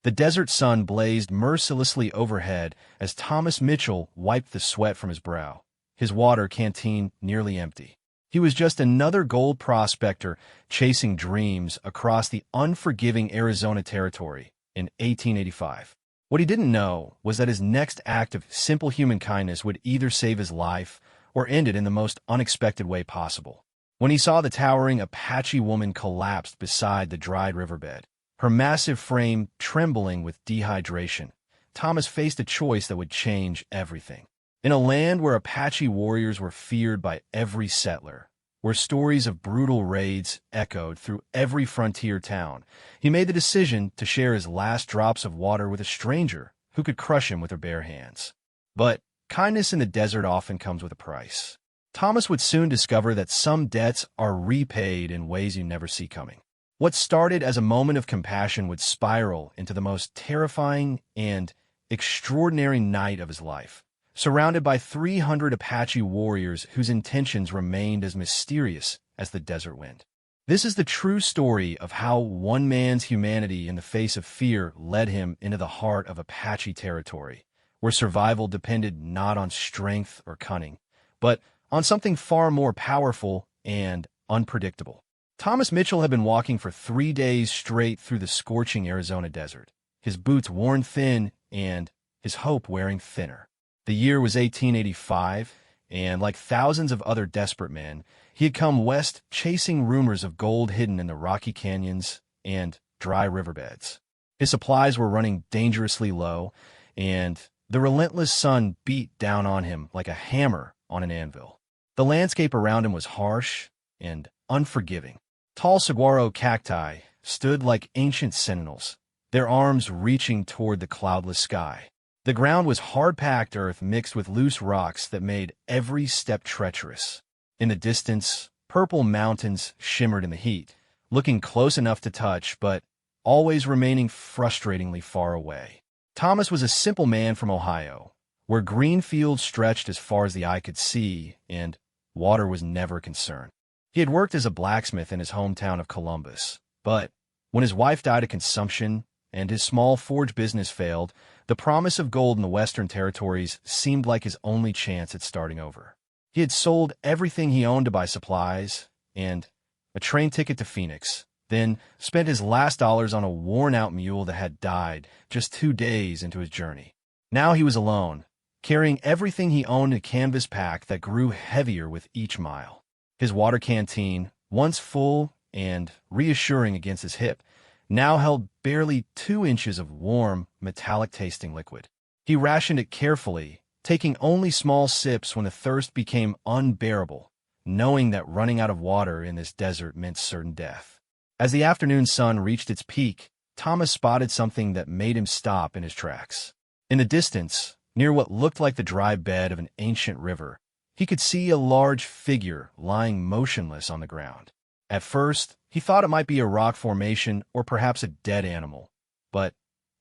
The desert sun blazed mercilessly overhead as Thomas Mitchell wiped the sweat from his brow, his water canteen nearly empty. He was just another gold prospector chasing dreams across the unforgiving Arizona territory in 1885. What he didn't know was that his next act of simple human kindness would either save his life or end it in the most unexpected way possible. When he saw the towering Apache woman collapsed beside the dried riverbed, her massive frame trembling with dehydration, Thomas faced a choice that would change everything. In a land where Apache warriors were feared by every settler, where stories of brutal raids echoed through every frontier town, he made the decision to share his last drops of water with a stranger who could crush him with her bare hands. But kindness in the desert often comes with a price. Thomas would soon discover that some debts are repaid in ways you never see coming. What started as a moment of compassion would spiral into the most terrifying and extraordinary night of his life, surrounded by 300 Apache warriors whose intentions remained as mysterious as the desert wind. This is the true story of how one man's humanity in the face of fear led him into the heart of Apache territory, where survival depended not on strength or cunning, but on something far more powerful and unpredictable. Thomas Mitchell had been walking for 3 days straight through the scorching Arizona desert, his boots worn thin and his hope wearing thinner. The year was 1885, and like thousands of other desperate men, he had come west chasing rumors of gold hidden in the rocky canyons and dry riverbeds. His supplies were running dangerously low, and the relentless sun beat down on him like a hammer on an anvil. The landscape around him was harsh and unforgiving. Tall saguaro cacti stood like ancient sentinels, their arms reaching toward the cloudless sky. The ground was hard-packed earth mixed with loose rocks that made every step treacherous. In the distance, purple mountains shimmered in the heat, looking close enough to touch, but always remaining frustratingly far away. Thomas was a simple man from Ohio, where green fields stretched as far as the eye could see, and water was never a concern. He had worked as a blacksmith in his hometown of Columbus, but when his wife died of consumption and his small forge business failed, the promise of gold in the Western Territories seemed like his only chance at starting over. He had sold everything he owned to buy supplies and a train ticket to Phoenix, then spent his last dollars on a worn-out mule that had died just 2 days into his journey. Now he was alone, carrying everything he owned in a canvas pack that grew heavier with each mile. His water canteen, once full and reassuring against his hip, now held barely 2 inches of warm, metallic-tasting liquid. He rationed it carefully, taking only small sips when the thirst became unbearable, knowing that running out of water in this desert meant certain death. As the afternoon sun reached its peak, Thomas spotted something that made him stop in his tracks. In the distance, near what looked like the dry bed of an ancient river, he could see a large figure lying motionless on the ground. At first, he thought it might be a rock formation or perhaps a dead animal, but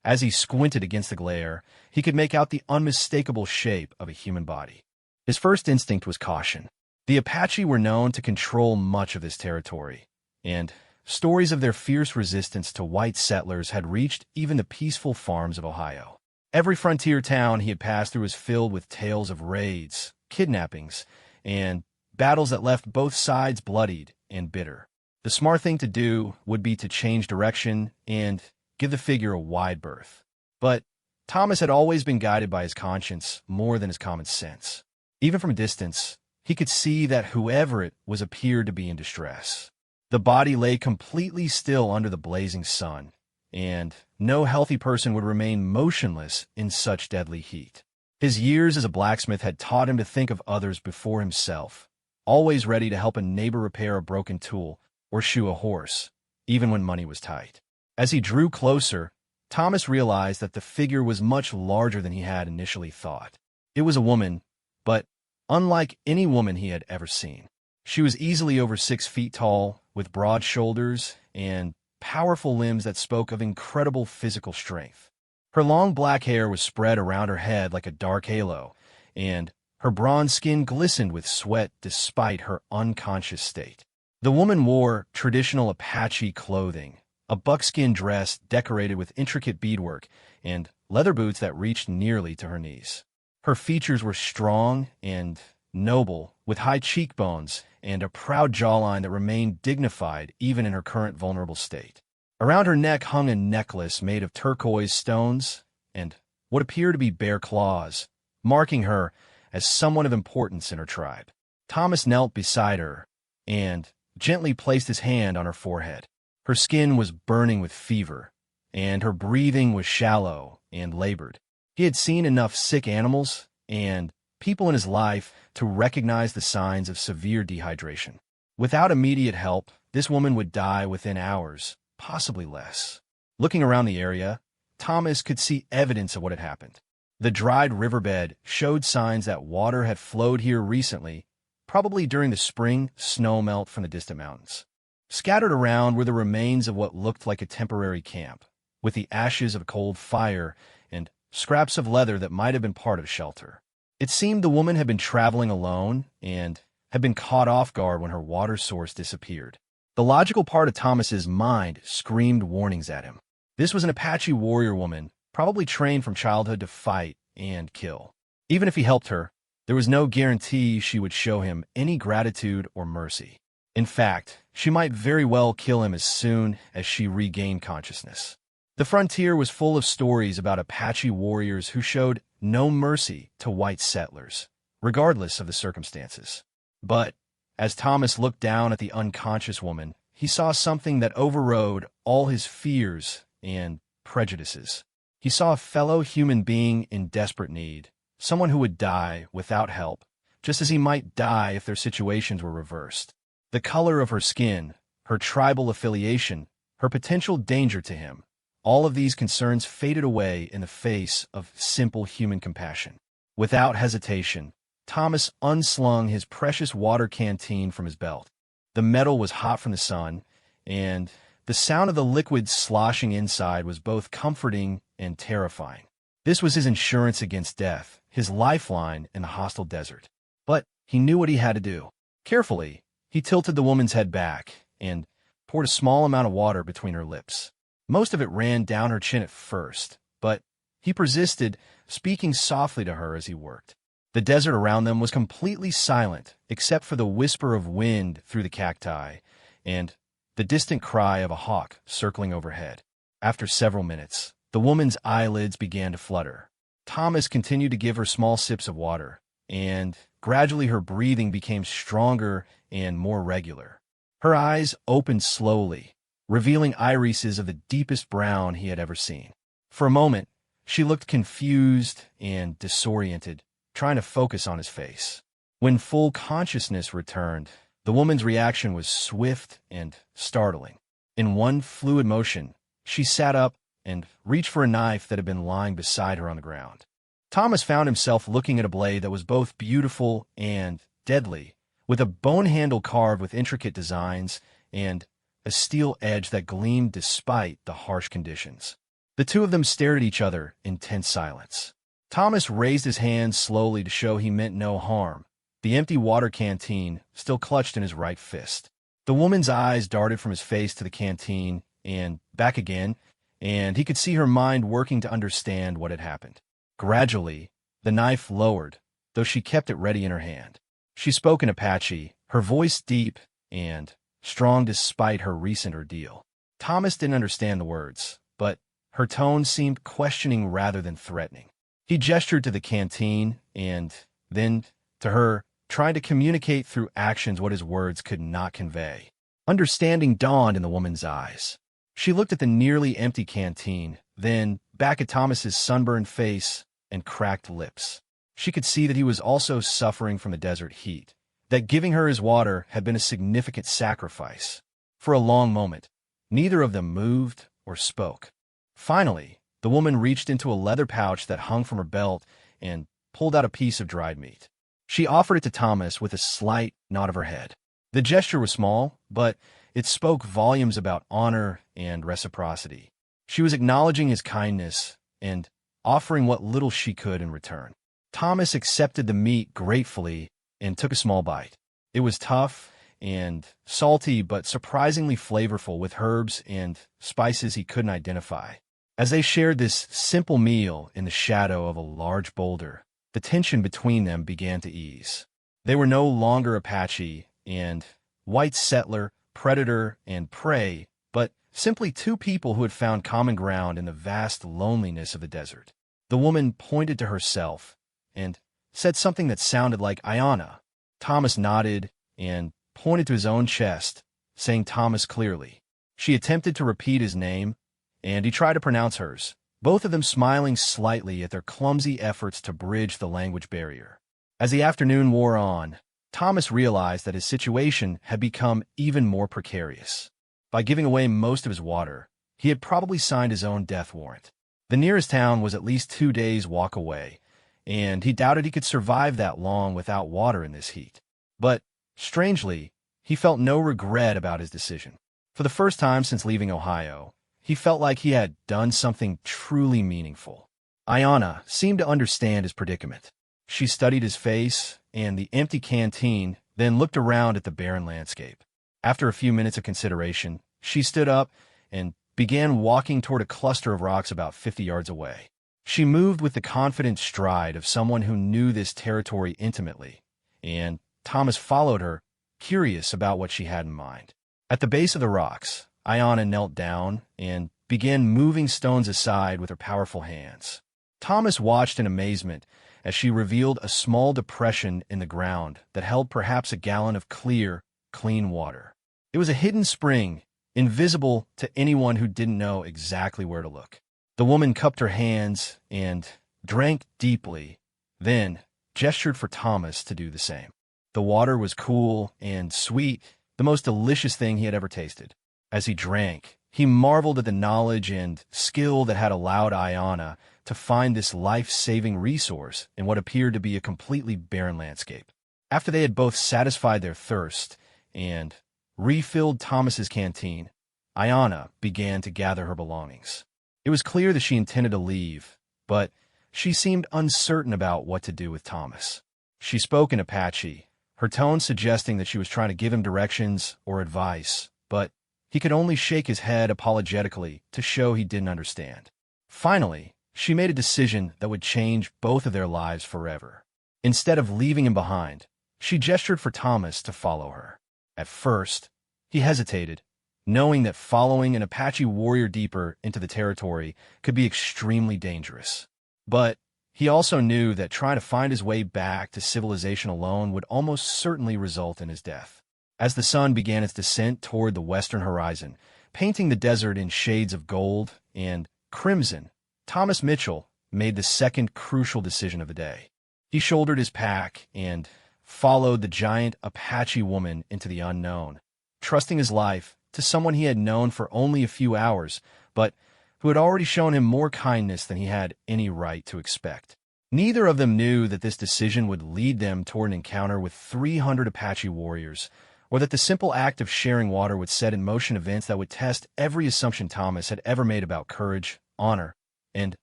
as he squinted against the glare, he could make out the unmistakable shape of a human body. His first instinct was caution. The Apache were known to control much of this territory, and stories of their fierce resistance to white settlers had reached even the peaceful farms of Ohio. Every frontier town he had passed through was filled with tales of raids, kidnappings, and battles that left both sides bloodied and bitter. The smart thing to do would be to change direction and give the figure a wide berth. But Thomas had always been guided by his conscience more than his common sense. Even from a distance, he could see that whoever it was appeared to be in distress. The body lay completely still under the blazing sun, and no healthy person would remain motionless in such deadly heat. His years as a blacksmith had taught him to think of others before himself, always ready to help a neighbor repair a broken tool or shoe a horse, even when money was tight. As he drew closer, Thomas realized that the figure was much larger than he had initially thought. It was a woman, but unlike any woman he had ever seen. She was easily over 6 feet tall, with broad shoulders and powerful limbs that spoke of incredible physical strength. Her long black hair was spread around her head like a dark halo, and her bronze skin glistened with sweat despite her unconscious state. The woman wore traditional Apache clothing, a buckskin dress decorated with intricate beadwork, and leather boots that reached nearly to her knees. Her features were strong and noble, with high cheekbones and a proud jawline that remained dignified even in her current vulnerable state. Around her neck hung a necklace made of turquoise stones and what appeared to be bear claws, marking her as someone of importance in her tribe. Thomas knelt beside her and gently placed his hand on her forehead. Her skin was burning with fever, and her breathing was shallow and labored. He had seen enough sick animals and people in his life to recognize the signs of severe dehydration. Without immediate help, this woman would die within hours, possibly less. Looking around the area, Thomas could see evidence of what had happened. The dried riverbed showed signs that water had flowed here recently, probably during the spring snow melt from the distant mountains. Scattered around were the remains of what looked like a temporary camp, with the ashes of a cold fire and scraps of leather that might have been part of shelter. It seemed the woman had been traveling alone and had been caught off guard when her water source disappeared. The logical part of Thomas's mind screamed warnings at him. This was an Apache warrior woman, probably trained from childhood to fight and kill. Even if he helped her, there was no guarantee she would show him any gratitude or mercy. In fact, she might very well kill him as soon as she regained consciousness. The frontier was full of stories about Apache warriors who showed no mercy to white settlers, regardless of the circumstances. But as Thomas looked down at the unconscious woman, he saw something that overrode all his fears and prejudices. He saw a fellow human being in desperate need, someone who would die without help, just as he might die if their situations were reversed. The color of her skin, her tribal affiliation, her potential danger to him, all of these concerns faded away in the face of simple human compassion. Without hesitation, Thomas unslung his precious water canteen from his belt. The metal was hot from the sun, and the sound of the liquid sloshing inside was both comforting and terrifying. This was his insurance against death, his lifeline in the hostile desert. But he knew what he had to do. Carefully, he tilted the woman's head back and poured a small amount of water between her lips. Most of it ran down her chin at first, but he persisted, speaking softly to her as he worked. The desert around them was completely silent, except for the whisper of wind through the cacti and the distant cry of a hawk circling overhead. After several minutes, the woman's eyelids began to flutter. Thomas continued to give her small sips of water, and gradually her breathing became stronger and more regular. Her eyes opened slowly, revealing irises of the deepest brown he had ever seen. For a moment, she looked confused and disoriented, trying to focus on his face. When full consciousness returned, the woman's reaction was swift and startling. In one fluid motion, she sat up and reached for a knife that had been lying beside her on the ground. Thomas found himself looking at a blade that was both beautiful and deadly, with a bone handle carved with intricate designs and a steel edge that gleamed despite the harsh conditions. The two of them stared at each other in tense silence. Thomas raised his hand slowly to show he meant no harm, the empty water canteen still clutched in his right fist. The woman's eyes darted from his face to the canteen and back again, and he could see her mind working to understand what had happened. Gradually, the knife lowered, though she kept it ready in her hand. She spoke in Apache, her voice deep and strong despite her recent ordeal. Thomas didn't understand the words, but her tone seemed questioning rather than threatening. He gestured to the canteen and then to her, trying to communicate through actions what his words could not convey. Understanding dawned in the woman's eyes. She looked at the nearly empty canteen, then back at Thomas's sunburned face and cracked lips. She could see that he was also suffering from the desert heat, that giving her his water had been a significant sacrifice. For a long moment, neither of them moved or spoke. Finally, the woman reached into a leather pouch that hung from her belt and pulled out a piece of dried meat. She offered it to Thomas with a slight nod of her head. The gesture was small, but it spoke volumes about honor and reciprocity. She was acknowledging his kindness and offering what little she could in return. Thomas accepted the meat gratefully and took a small bite. It was tough and salty but surprisingly flavorful with herbs and spices he couldn't identify. As they shared this simple meal in the shadow of a large boulder, the tension between them began to ease. They were no longer Apache and white settler, predator and prey, but simply two people who had found common ground in the vast loneliness of the desert. The woman pointed to herself and said something that sounded like Ayana. Thomas nodded and pointed to his own chest, saying Thomas clearly. She attempted to repeat his name, and he tried to pronounce hers, both of them smiling slightly at their clumsy efforts to bridge the language barrier. As the afternoon wore on, Thomas realized that his situation had become even more precarious. By giving away most of his water, he had probably signed his own death warrant. The nearest town was at least 2 days' walk away, and he doubted he could survive that long without water in this heat. But, strangely, he felt no regret about his decision. For the first time since leaving Ohio, he felt like he had done something truly meaningful. Ayana seemed to understand his predicament. She studied his face and the empty canteen, then looked around at the barren landscape. After a few minutes of consideration, she stood up and began walking toward a cluster of rocks about 50 yards away. She moved with the confident stride of someone who knew this territory intimately, and Thomas followed her, curious about what she had in mind. At the base of the rocks, Ayana knelt down and began moving stones aside with her powerful hands. Thomas watched in amazement as she revealed a small depression in the ground that held perhaps a gallon of clear, clean water. It was a hidden spring, invisible to anyone who didn't know exactly where to look. The woman cupped her hands and drank deeply, then gestured for Thomas to do the same. The water was cool and sweet, the most delicious thing he had ever tasted. As he drank, he marveled at the knowledge and skill that had allowed Ayana to find this life-saving resource in what appeared to be a completely barren landscape. After they had both satisfied their thirst and refilled Thomas's canteen, Ayana began to gather her belongings. It was clear that she intended to leave, but she seemed uncertain about what to do with Thomas. She spoke in Apache, her tone suggesting that she was trying to give him directions or advice, but he could only shake his head apologetically to show he didn't understand. Finally, she made a decision that would change both of their lives forever. Instead of leaving him behind, she gestured for Thomas to follow her. At first, he hesitated, knowing that following an Apache warrior deeper into the territory could be extremely dangerous. But he also knew that trying to find his way back to civilization alone would almost certainly result in his death. As the sun began its descent toward the western horizon, painting the desert in shades of gold and crimson, Thomas Mitchell made the second crucial decision of the day. He shouldered his pack and followed the giant Apache woman into the unknown, trusting his life to someone he had known for only a few hours, but who had already shown him more kindness than he had any right to expect. Neither of them knew that this decision would lead them toward an encounter with 300 Apache warriors, or that the simple act of sharing water would set in motion events that would test every assumption Thomas had ever made about courage, honor, and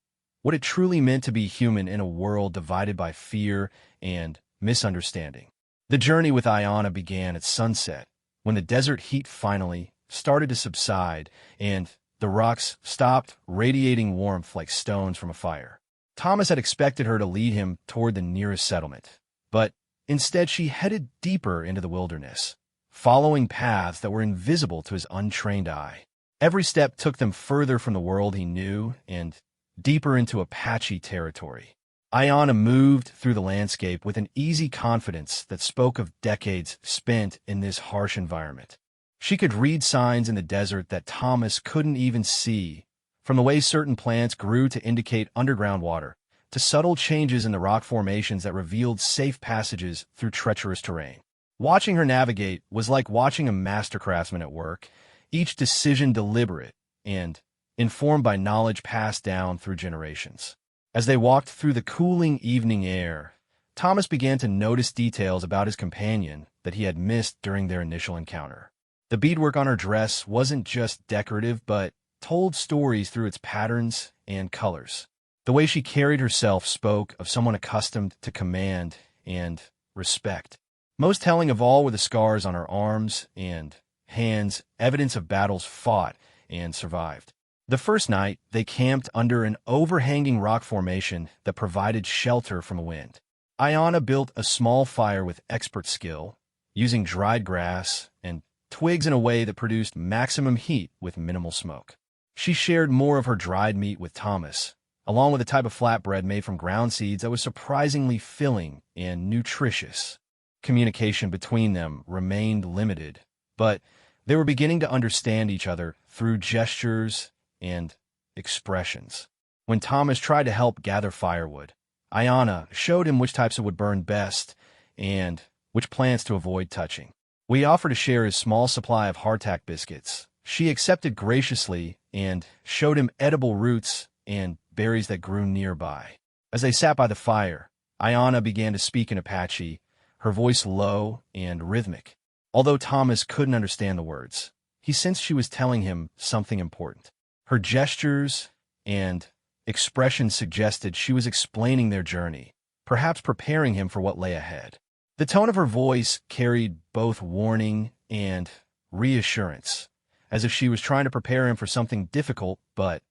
what it truly meant to be human in a world divided by fear and misunderstanding. The journey with Ayana began at sunset, when the desert heat finally started to subside and the rocks stopped radiating warmth like stones from a fire. Thomas had expected her to lead him toward the nearest settlement, but instead she headed deeper into the wilderness, following paths that were invisible to his untrained eye. Every step took them further from the world he knew and deeper into Apache territory. Ayana moved through the landscape with an easy confidence that spoke of decades spent in this harsh environment. She could read signs in the desert that Thomas couldn't even see, from the way certain plants grew to indicate underground water, to subtle changes in the rock formations that revealed safe passages through treacherous terrain. Watching her navigate was like watching a master craftsman at work, each decision deliberate and informed by knowledge passed down through generations. As they walked through the cooling evening air, Thomas began to notice details about his companion that he had missed during their initial encounter. The beadwork on her dress wasn't just decorative, but told stories through its patterns and colors. The way she carried herself spoke of someone accustomed to command and respect. Most telling of all were the scars on her arms and hands, evidence of battles fought and survived. The first night, they camped under an overhanging rock formation that provided shelter from the wind. Ayana built a small fire with expert skill, using dried grass and twigs in a way that produced maximum heat with minimal smoke. She shared more of her dried meat with Thomas, along with a type of flatbread made from ground seeds that was surprisingly filling and nutritious. Communication between them remained limited, but they were beginning to understand each other through gestures and expressions. When Thomas tried to help gather firewood, Ayana showed him which types would burn best and which plants to avoid touching. We offered to share his small supply of hardtack biscuits. She accepted graciously and showed him edible roots and berries that grew nearby. As they sat by the fire, Ayana began to speak in Apache, her voice low and rhythmic. Although Thomas couldn't understand the words, he sensed she was telling him something important. Her gestures and expressions suggested she was explaining their journey, perhaps preparing him for what lay ahead. The tone of her voice carried both warning and reassurance, as if she was trying to prepare him for something difficult but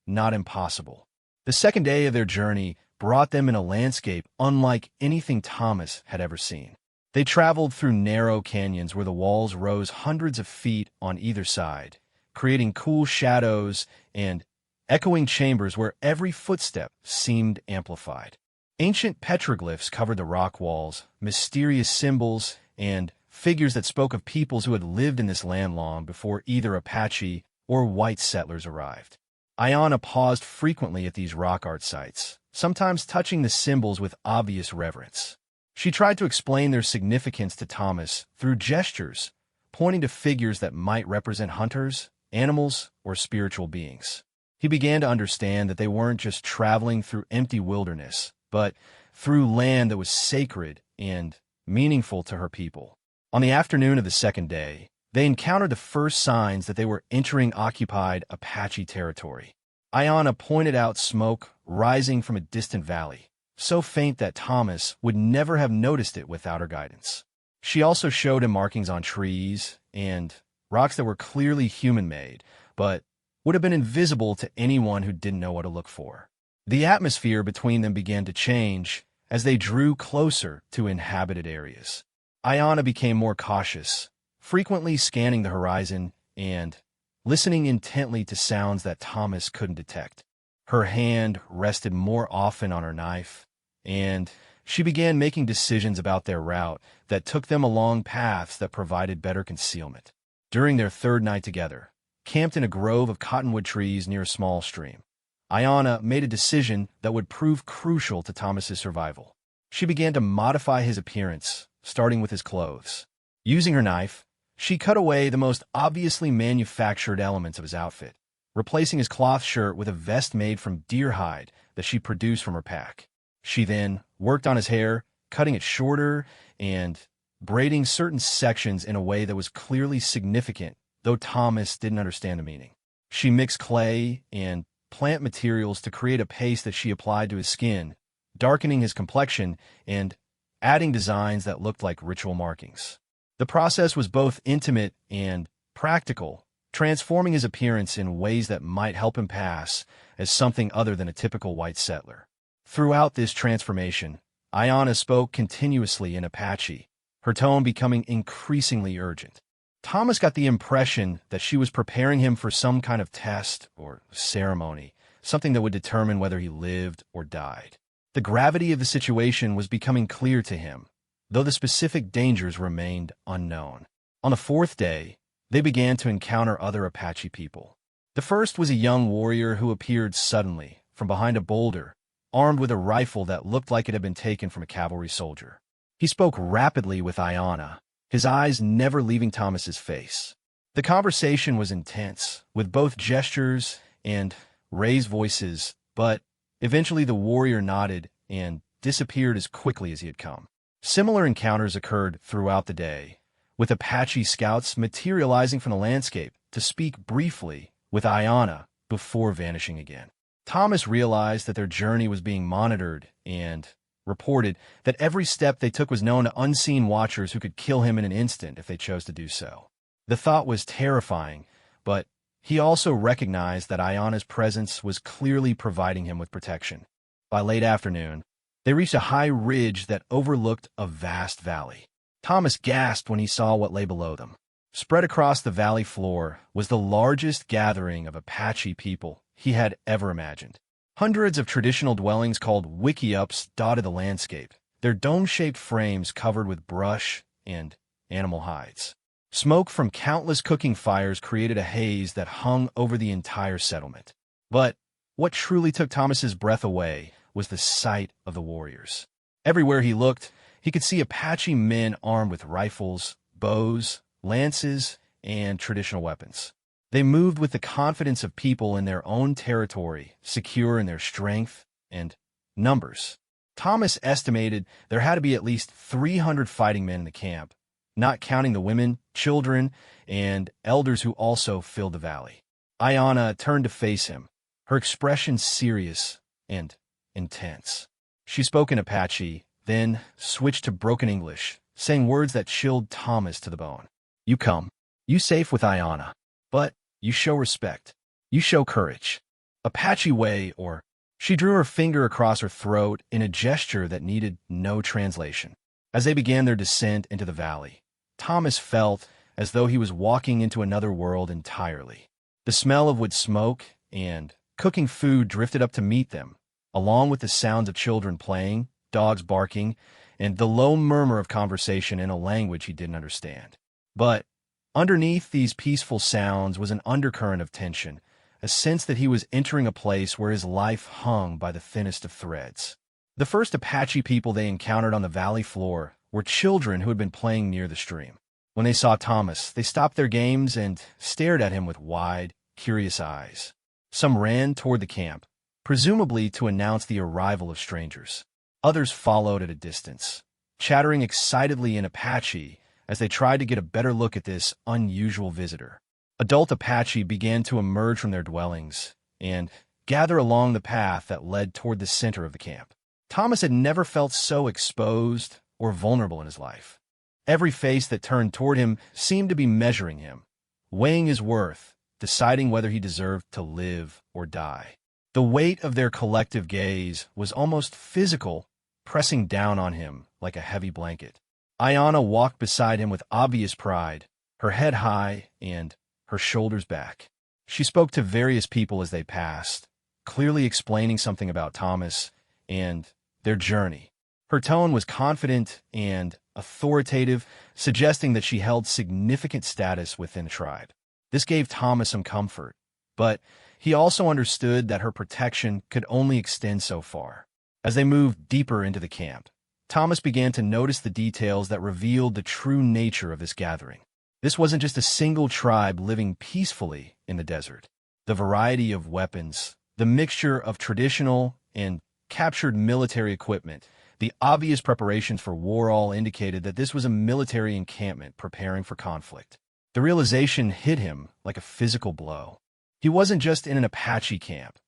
not impossible. The second day of their journey brought them in a landscape unlike anything Thomas had ever seen. They traveled through narrow canyons where the walls rose hundreds of feet on either side, creating cool shadows and echoing chambers where every footstep seemed amplified. Ancient petroglyphs covered the rock walls, mysterious symbols, and figures that spoke of peoples who had lived in this land long before either Apache or white settlers arrived. Ayana paused frequently at these rock art sites, sometimes touching the symbols with obvious reverence. She tried to explain their significance to Thomas through gestures, pointing to figures that might represent hunters, animals, or spiritual beings. He began to understand that they weren't just traveling through empty wilderness, but through land that was sacred and meaningful to her people. On the afternoon of the second day, they encountered the first signs that they were entering occupied Apache territory. Ayana pointed out smoke rising from a distant valley, so faint that Thomas would never have noticed it without her guidance. She also showed him markings on trees and rocks that were clearly human-made, but would have been invisible to anyone who didn't know what to look for. The atmosphere between them began to change as they drew closer to inhabited areas. Ayana became more cautious, frequently scanning the horizon and listening intently to sounds that Thomas couldn't detect. Her hand rested more often on her knife, and she began making decisions about their route that took them along paths that provided better concealment. During their third night together, camped in a grove of cottonwood trees near a small stream, Ayana made a decision that would prove crucial to Thomas's survival. She began to modify his appearance, starting with his clothes. Using her knife, she cut away the most obviously manufactured elements of his outfit, replacing his cloth shirt with a vest made from deer hide that she produced from her pack. She then worked on his hair, cutting it shorter and braiding certain sections in a way that was clearly significant, though Thomas didn't understand the meaning. She mixed clay and plant materials to create a paste that she applied to his skin, darkening his complexion and adding designs that looked like ritual markings. The process was both intimate and practical, transforming his appearance in ways that might help him pass as something other than a typical white settler. Throughout this transformation, Ayana spoke continuously in Apache, her tone becoming increasingly urgent. Thomas got the impression that she was preparing him for some kind of test or ceremony, something that would determine whether he lived or died. The gravity of the situation was becoming clear to him, though the specific dangers remained unknown. On the fourth day, they began to encounter other Apache people. The first was a young warrior who appeared suddenly from behind a boulder, armed with a rifle that looked like it had been taken from a cavalry soldier. He spoke rapidly with Ayana, his eyes never leaving Thomas's face. The conversation was intense, with both gestures and raised voices, but eventually the warrior nodded and disappeared as quickly as he had come. Similar encounters occurred throughout the day, with Apache scouts materializing from the landscape to speak briefly with Ayana before vanishing again. Thomas realized that their journey was being monitored and reported that every step they took was known to unseen watchers who could kill him in an instant if they chose to do so. The thought was terrifying, but he also recognized that Ayana's presence was clearly providing him with protection. By late afternoon, they reached a high ridge that overlooked a vast valley. Thomas gasped when he saw what lay below them. Spread across the valley floor was the largest gathering of Apache people he had ever imagined. Hundreds of traditional dwellings called wickiups dotted the landscape, their dome-shaped frames covered with brush and animal hides. Smoke from countless cooking fires created a haze that hung over the entire settlement. But what truly took Thomas's breath away was the sight of the warriors. Everywhere he looked, he could see Apache men armed with rifles, bows, lances, and traditional weapons. They moved with the confidence of people in their own territory, secure in their strength and numbers. Thomas estimated there had to be at least 300 fighting men in the camp, not counting the women, children, and elders who also filled the valley. Ayana turned to face him, her expression serious and intense. She spoke in Apache, then switched to broken English, saying words that chilled Thomas to the bone. You come. You safe with Ayana. But you show respect. You show courage. Apache way, or... She drew her finger across her throat in a gesture that needed no translation. As they began their descent into the valley, Thomas felt as though he was walking into another world entirely. The smell of wood smoke and cooking food drifted up to meet them, along with the sounds of children playing, dogs barking, and the low murmur of conversation in a language he didn't understand. But underneath these peaceful sounds was an undercurrent of tension, a sense that he was entering a place where his life hung by the thinnest of threads. The first Apache people they encountered on the valley floor were children who had been playing near the stream. When they saw Thomas, they stopped their games and stared at him with wide, curious eyes. Some ran toward the camp, presumably to announce the arrival of strangers. Others followed at a distance, chattering excitedly in Apache as they tried to get a better look at this unusual visitor. Adult Apache began to emerge from their dwellings and gather along the path that led toward the center of the camp. Thomas had never felt so exposed or vulnerable in his life. Every face that turned toward him seemed to be measuring him, weighing his worth, deciding whether he deserved to live or die. The weight of their collective gaze was almost physical, pressing down on him like a heavy blanket. Ayana walked beside him with obvious pride, her head high and her shoulders back. She spoke to various people as they passed, clearly explaining something about Thomas and their journey. Her tone was confident and authoritative, suggesting that she held significant status within the tribe. This gave Thomas some comfort, but he also understood that her protection could only extend so far. As they moved deeper into the camp, Thomas began to notice the details that revealed the true nature of this gathering. This wasn't just a single tribe living peacefully in the desert. The variety of weapons, the mixture of traditional and captured military equipment, the obvious preparations for war all indicated that this was a military encampment preparing for conflict. The realization hit him like a physical blow. He wasn't just in an Apache camp.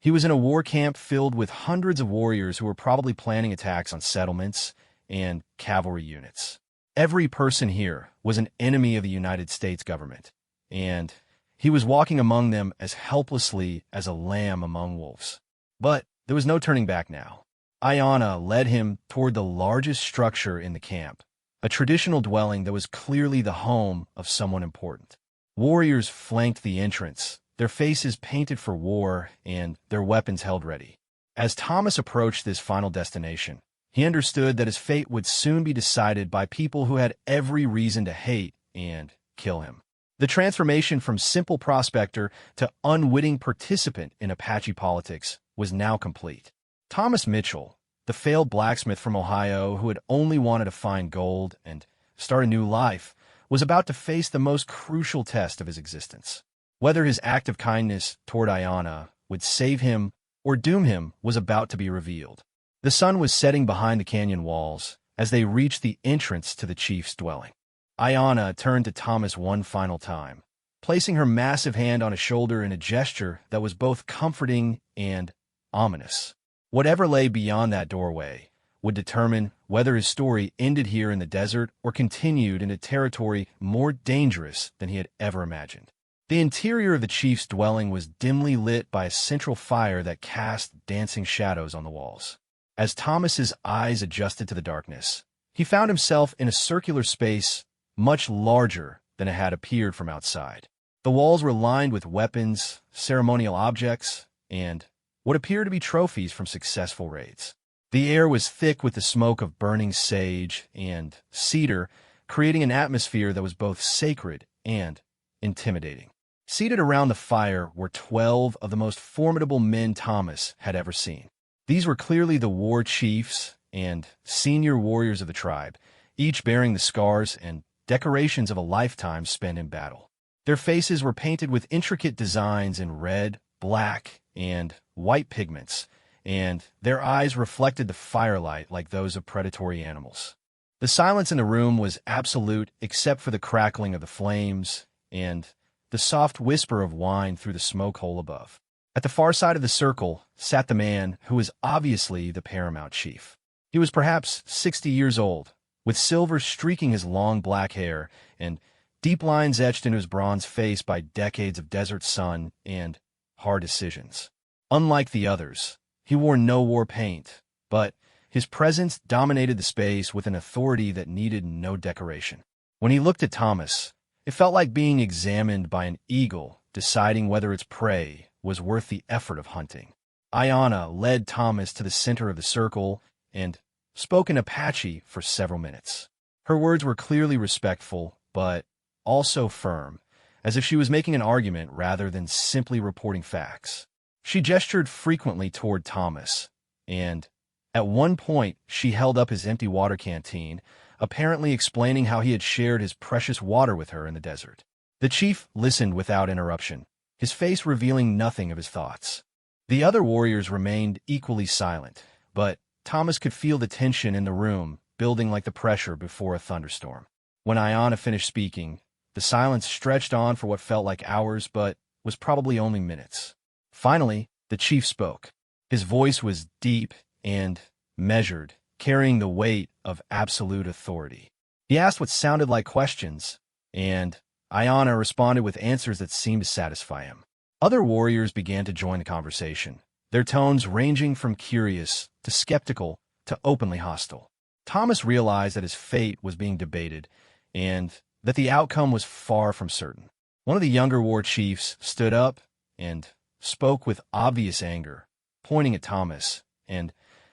He was in a war camp filled with hundreds of warriors who were probably planning attacks on settlements and cavalry units. Every person here was an enemy of the United States government, and he was walking among them as helplessly as a lamb among wolves. But there was no turning back now. Ayana led him toward the largest structure in the camp, a traditional dwelling that was clearly the home of someone important. Warriors flanked the entrance, their faces painted for war and their weapons held ready. As Thomas approached this final destination, he understood that his fate would soon be decided by people who had every reason to hate and kill him. The transformation from simple prospector to unwitting participant in Apache politics was now complete. Thomas Mitchell, the failed blacksmith from Ohio who had only wanted to find gold and start a new life, was about to face the most crucial test of his existence. Whether his act of kindness toward Ayana would save him or doom him was about to be revealed. The sun was setting behind the canyon walls as they reached the entrance to the chief's dwelling. Ayana turned to Thomas one final time, placing her massive hand on his shoulder in a gesture that was both comforting and ominous. Whatever lay beyond that doorway would determine whether his story ended here in the desert or continued into territory more dangerous than he had ever imagined. The interior of the chief's dwelling was dimly lit by a central fire that cast dancing shadows on the walls. As Thomas's eyes adjusted to the darkness, he found himself in a circular space much larger than it had appeared from outside. The walls were lined with weapons, ceremonial objects, and what appeared to be trophies from successful raids. The air was thick with the smoke of burning sage and cedar, creating an atmosphere that was both sacred and intimidating. Seated around the fire were 12 of the most formidable men Thomas had ever seen. These were clearly the war chiefs and senior warriors of the tribe, each bearing the scars and decorations of a lifetime spent in battle. Their faces were painted with intricate designs in red, black, and white pigments, and their eyes reflected the firelight like those of predatory animals. The silence in the room was absolute except for the crackling of the flames and the soft whisper of wine through the smoke hole above. At the far side of the circle sat the man who was obviously the paramount chief. He was perhaps 60 years old, with silver streaking his long black hair and deep lines etched into his bronze face by decades of desert sun and hard decisions. Unlike the others, he wore no war paint, but his presence dominated the space with an authority that needed no decoration. When he looked at Thomas, it felt like being examined by an eagle deciding whether its prey was worth the effort of hunting. Ayanna led Thomas to the center of the circle and spoke in Apache for several minutes. Her words were clearly respectful, but also firm, as if she was making an argument rather than simply reporting facts. She gestured frequently toward Thomas, and at one point she held up his empty water canteen, apparently explaining how he had shared his precious water with her in the desert. The chief listened without interruption, his face revealing nothing of his thoughts. The other warriors remained equally silent, but Thomas could feel the tension in the room building like the pressure before a thunderstorm. When Ayanna finished speaking, the silence stretched on for what felt like hours but was probably only minutes. Finally, the chief spoke. His voice was deep and measured, carrying the weight of absolute authority. He asked what sounded like questions, and Ayanna responded with answers that seemed to satisfy him. Other warriors began to join the conversation, their tones ranging from curious to skeptical to openly hostile. Thomas realized that his fate was being debated and that the outcome was far from certain. One of the younger war chiefs stood up and spoke with obvious anger, pointing at Thomas and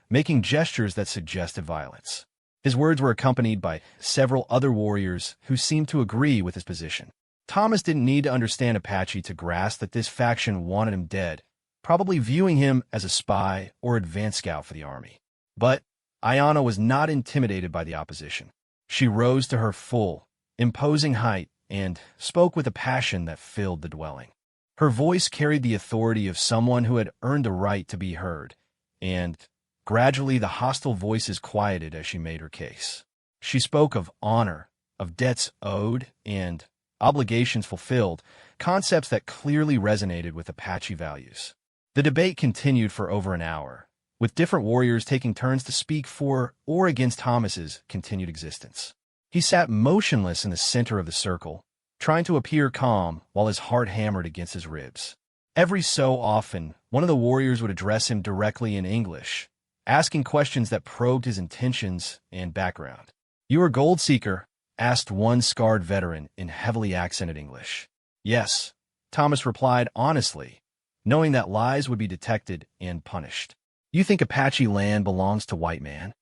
making gestures that suggested violence. His words were accompanied by several other warriors who seemed to agree with his position. Thomas didn't need to understand Apache to grasp that this faction wanted him dead, probably viewing him as a spy or advance scout for the army. But Ayanna was not intimidated by the opposition. She rose to her full, imposing height and spoke with a passion that filled the dwelling. Her voice carried the authority of someone who had earned a right to be heard, and gradually the hostile voices quieted as she made her case. She spoke of honor, of debts owed, and obligations fulfilled, concepts that clearly resonated with Apache values. The debate continued for over an hour, with different warriors taking turns to speak for or against Thomas's continued existence. He sat motionless in the center of the circle, trying to appear calm while his heart hammered against his ribs. Every so often, one of the warriors would address him directly in English, asking questions that probed his intentions and background. "You are Gold Seeker?" asked one scarred veteran in heavily accented English. "Yes," Thomas replied honestly, knowing that lies would be detected and punished. "You think Apache land belongs to white man?"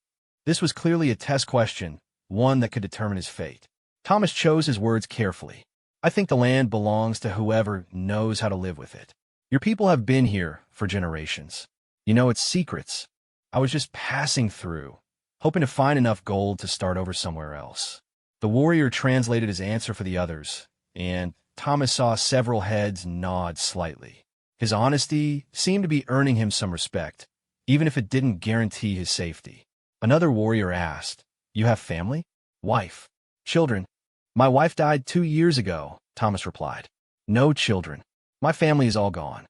This was clearly a test question, one that could determine his fate. Thomas chose his words carefully. "I think the land belongs to whoever knows how to live with it. Your people have been here for generations. You know its secrets. I was just passing through, hoping to find enough gold to start over somewhere else." The warrior translated his answer for the others, and Thomas saw several heads nod slightly. His honesty seemed to be earning him some respect, even if it didn't guarantee his safety. Another warrior asked, "You have family? Wife? Children?" "My wife died 2 years ago," Thomas replied. "No children. My family is all gone."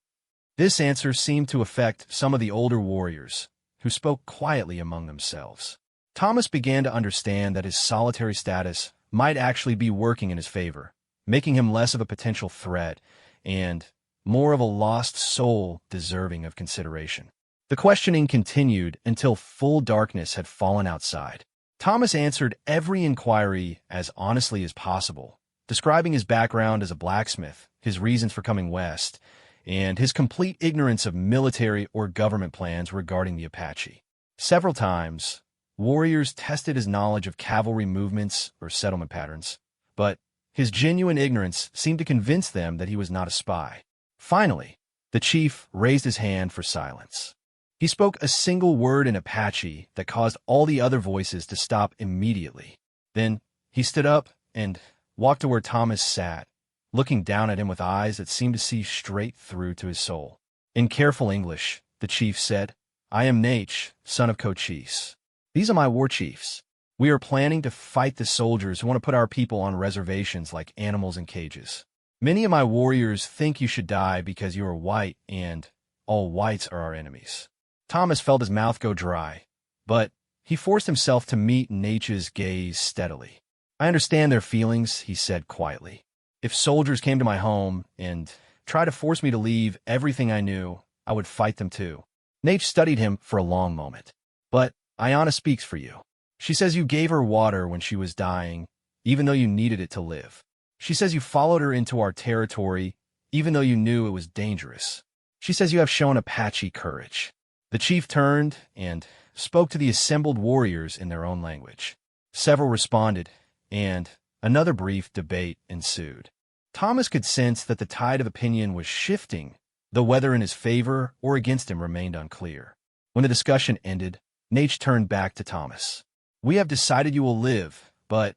This answer seemed to affect some of the older warriors, who spoke quietly among themselves. Thomas began to understand that his solitary status might actually be working in his favor, making him less of a potential threat and more of a lost soul deserving of consideration. The questioning continued until full darkness had fallen outside. Thomas answered every inquiry as honestly as possible, describing his background as a blacksmith, his reasons for coming west, and his complete ignorance of military or government plans regarding the Apache. Several times, warriors tested his knowledge of cavalry movements or settlement patterns, but his genuine ignorance seemed to convince them that he was not a spy. Finally, the chief raised his hand for silence. He spoke a single word in Apache that caused all the other voices to stop immediately. Then he stood up and walked to where Thomas sat, looking down at him with eyes that seemed to see straight through to his soul. In careful English, the chief said, "I am Nate, son of Cochise. These are my war chiefs. We are planning to fight the soldiers who want to put our people on reservations like animals in cages. Many of my warriors think you should die because you are white and all whites are our enemies." Thomas felt his mouth go dry, but he forced himself to meet Nate's gaze steadily. "I understand their feelings," he said quietly. "If soldiers came to my home and tried to force me to leave everything I knew, I would fight them too." Nate studied him for a long moment. "But Ayanna speaks for you. She says you gave her water when she was dying, even though you needed it to live. She says you followed her into our territory, even though you knew it was dangerous. She says you have shown Apache courage." The chief turned and spoke to the assembled warriors in their own language. Several responded, and another brief debate ensued. Thomas could sense that the tide of opinion was shifting, though whether in his favor or against him remained unclear. When the discussion ended, Nate turned back to Thomas. "We have decided you will live, but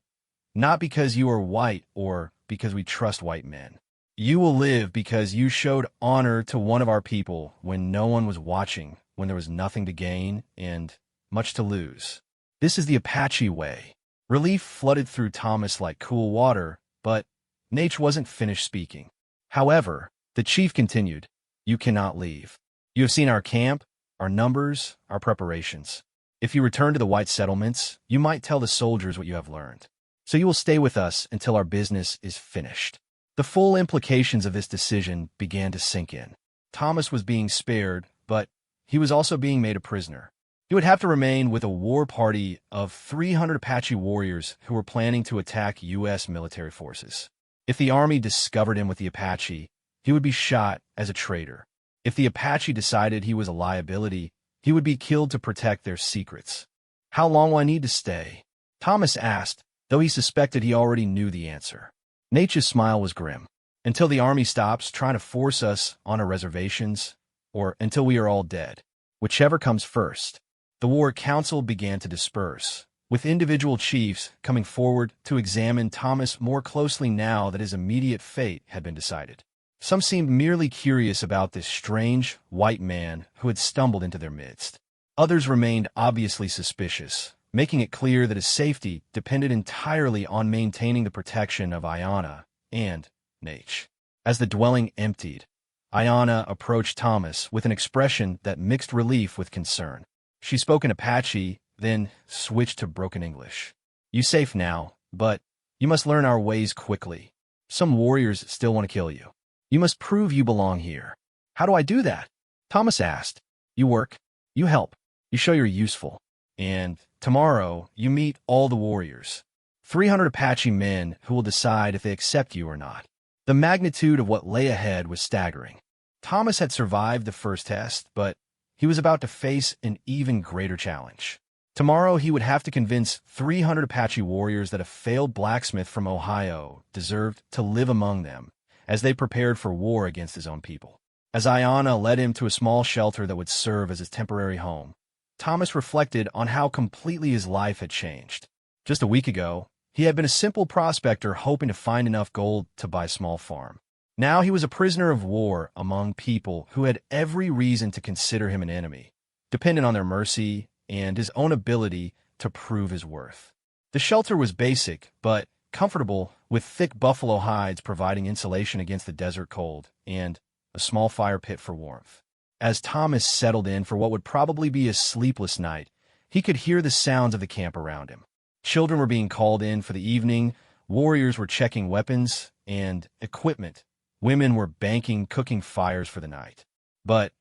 not because you are white or because we trust white men. You will live because you showed honor to one of our people when no one was watching, when there was nothing to gain and much to lose. This is the Apache way." Relief flooded through Thomas like cool water, but Nate wasn't finished speaking. However, the chief continued, "You cannot leave. You have seen our camp, our numbers, our preparations. If you return to the white settlements, you might tell the soldiers what you have learned. So you will stay with us until our business is finished." The full implications of this decision began to sink in. Thomas was being spared, but he was also being made a prisoner. He would have to remain with a war party of 300 Apache warriors who were planning to attack U.S. military forces. If the army discovered him with the Apache, he would be shot as a traitor. If the Apache decided he was a liability, he would be killed to protect their secrets. "How long will I need to stay?" Thomas asked, though he suspected he already knew the answer. Nate's smile was grim. "Until the army stops trying to force us on our reservations, or until we are all dead. Whichever comes first." The war council began to disperse, with individual chiefs coming forward to examine Thomas more closely now that his immediate fate had been decided. Some seemed merely curious about this strange, white man who had stumbled into their midst. Others remained obviously suspicious, making it clear that his safety depended entirely on maintaining the protection of Ayanna and Nate. As the dwelling emptied, Ayanna approached Thomas with an expression that mixed relief with concern. She spoke in Apache, then switched to broken English. "You safe now, but you must learn our ways quickly. Some warriors still want to kill you. You must prove you belong here." "How do I do that?" Thomas asked. "You work, you help, you show you're useful, and tomorrow you meet all the warriors. 300 Apache men who will decide if they accept you or not." The magnitude of what lay ahead was staggering. Thomas had survived the first test, but he was about to face an even greater challenge. Tomorrow he would have to convince 300 Apache warriors that a failed blacksmith from Ohio deserved to live among them as they prepared for war against his own people. As Ayanna led him to a small shelter that would serve as his temporary home, Thomas reflected on how completely his life had changed. Just a week ago, he had been a simple prospector hoping to find enough gold to buy a small farm. Now he was a prisoner of war among people who had every reason to consider him an enemy, dependent on their mercy and his own ability to prove his worth. The shelter was basic, but comfortable, with thick buffalo hides providing insulation against the desert cold and a small fire pit for warmth. As Thomas settled in for what would probably be a sleepless night, he could hear the sounds of the camp around him. Children were being called in for the evening, warriors were checking weapons and equipment, women were banking cooking fires for the night. But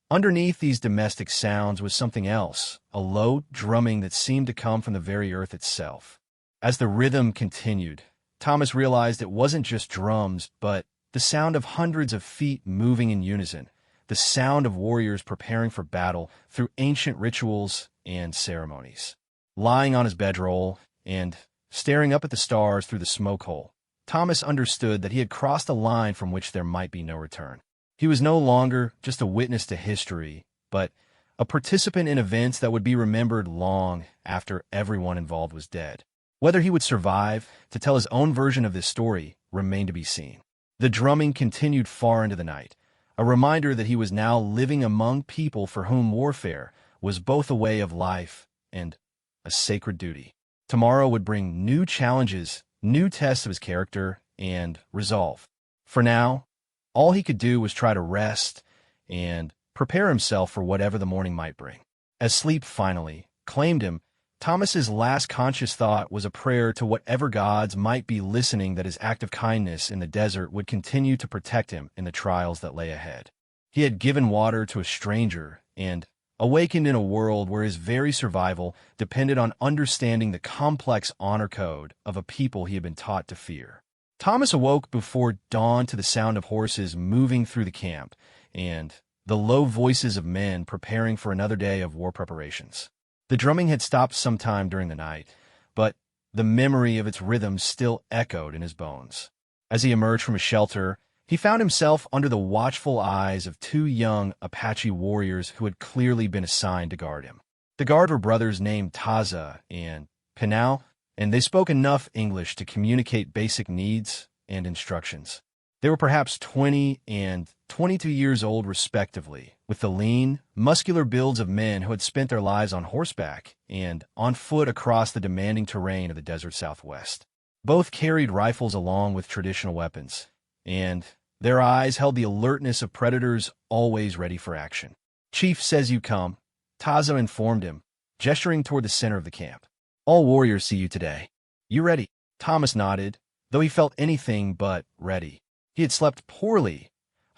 underneath these domestic sounds was something else, a low drumming that seemed to come from the very earth itself. As the rhythm continued, Thomas realized it wasn't just drums, but the sound of hundreds of feet moving in unison, the sound of warriors preparing for battle through ancient rituals and ceremonies. Lying on his bedroll and staring up at the stars through the smoke hole, Thomas understood that he had crossed a line from which there might be no return. He was no longer just a witness to history, but a participant in events that would be remembered long after everyone involved was dead. Whether he would survive to tell his own version of this story remained to be seen. The drumming continued far into the night, a reminder that he was now living among people for whom warfare was both a way of life and a sacred duty. Tomorrow would bring new challenges, new tests of his character and resolve. For now, all he could do was try to rest and prepare himself for whatever the morning might bring. As sleep finally claimed him, Thomas's last conscious thought was a prayer to whatever gods might be listening that his act of kindness in the desert would continue to protect him in the trials that lay ahead. He had given water to a stranger and awakened in a world where his very survival depended on understanding the complex honor code of a people he had been taught to fear. Thomas awoke before dawn to the sound of horses moving through the camp and the low voices of men preparing for another day of war preparations. The drumming had stopped sometime during the night, but the memory of its rhythm still echoed in his bones. As he emerged from his shelter, he found himself under the watchful eyes of two young Apache warriors who had clearly been assigned to guard him. The guard were brothers named Taza and Pinal, and they spoke enough English to communicate basic needs and instructions. They were perhaps 20 and 22 years old respectively, with the lean, muscular builds of men who had spent their lives on horseback and on foot across the demanding terrain of the desert Southwest. Both carried rifles along with traditional weapons, and their eyes held the alertness of predators always ready for action. "Chief says you come," Taza informed him, gesturing toward the center of the camp. "All warriors see you today. You ready?" Thomas nodded, though he felt anything but ready. He had slept poorly,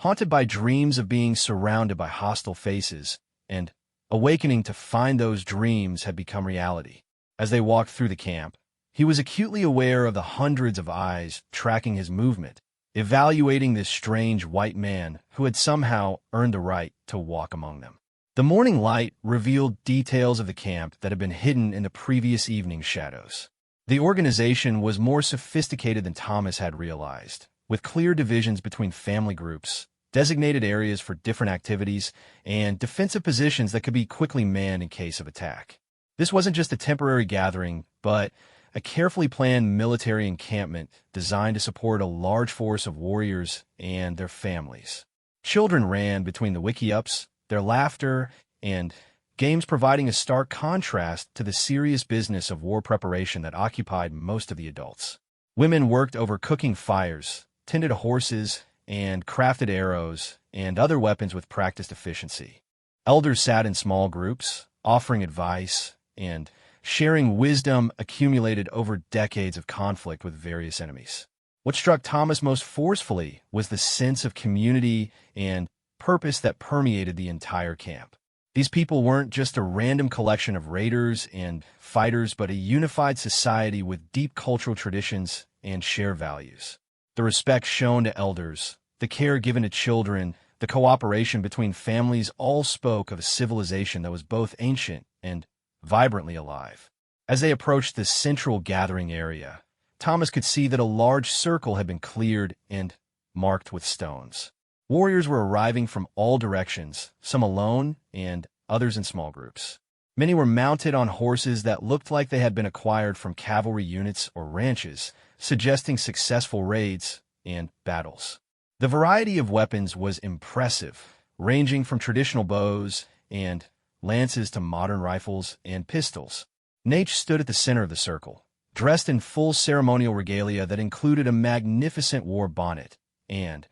haunted by dreams of being surrounded by hostile faces, and awakening to find those dreams had become reality. As they walked through the camp, he was acutely aware of the hundreds of eyes tracking his movement, evaluating this strange white man who had somehow earned the right to walk among them. The morning light revealed details of the camp that had been hidden in the previous evening's shadows. The organization was more sophisticated than Thomas had realized, with clear divisions between family groups, designated areas for different activities, and defensive positions that could be quickly manned in case of attack. This wasn't just a temporary gathering, but a carefully planned military encampment designed to support a large force of warriors and their families. Children ran between the wiki-ups, their laughter and games providing a stark contrast to the serious business of war preparation that occupied most of the adults. Women worked over cooking fires, tended horses, and crafted arrows and other weapons with practiced efficiency. Elders sat in small groups, offering advice and sharing wisdom accumulated over decades of conflict with various enemies. What struck Thomas most forcefully was the sense of community and purpose that permeated the entire camp. These people weren't just a random collection of raiders and fighters, but a unified society with deep cultural traditions and shared values. The respect shown to elders, the care given to children, the cooperation between families all spoke of a civilization that was both ancient and vibrantly alive. As they approached the central gathering area, Thomas could see that a large circle had been cleared and marked with stones. Warriors were arriving from all directions, some alone and others in small groups. Many were mounted on horses that looked like they had been acquired from cavalry units or ranches, suggesting successful raids and battles. The variety of weapons was impressive, ranging from traditional bows and lances to modern rifles and pistols. Nate stood at the center of the circle, dressed in full ceremonial regalia that included a magnificent war bonnet and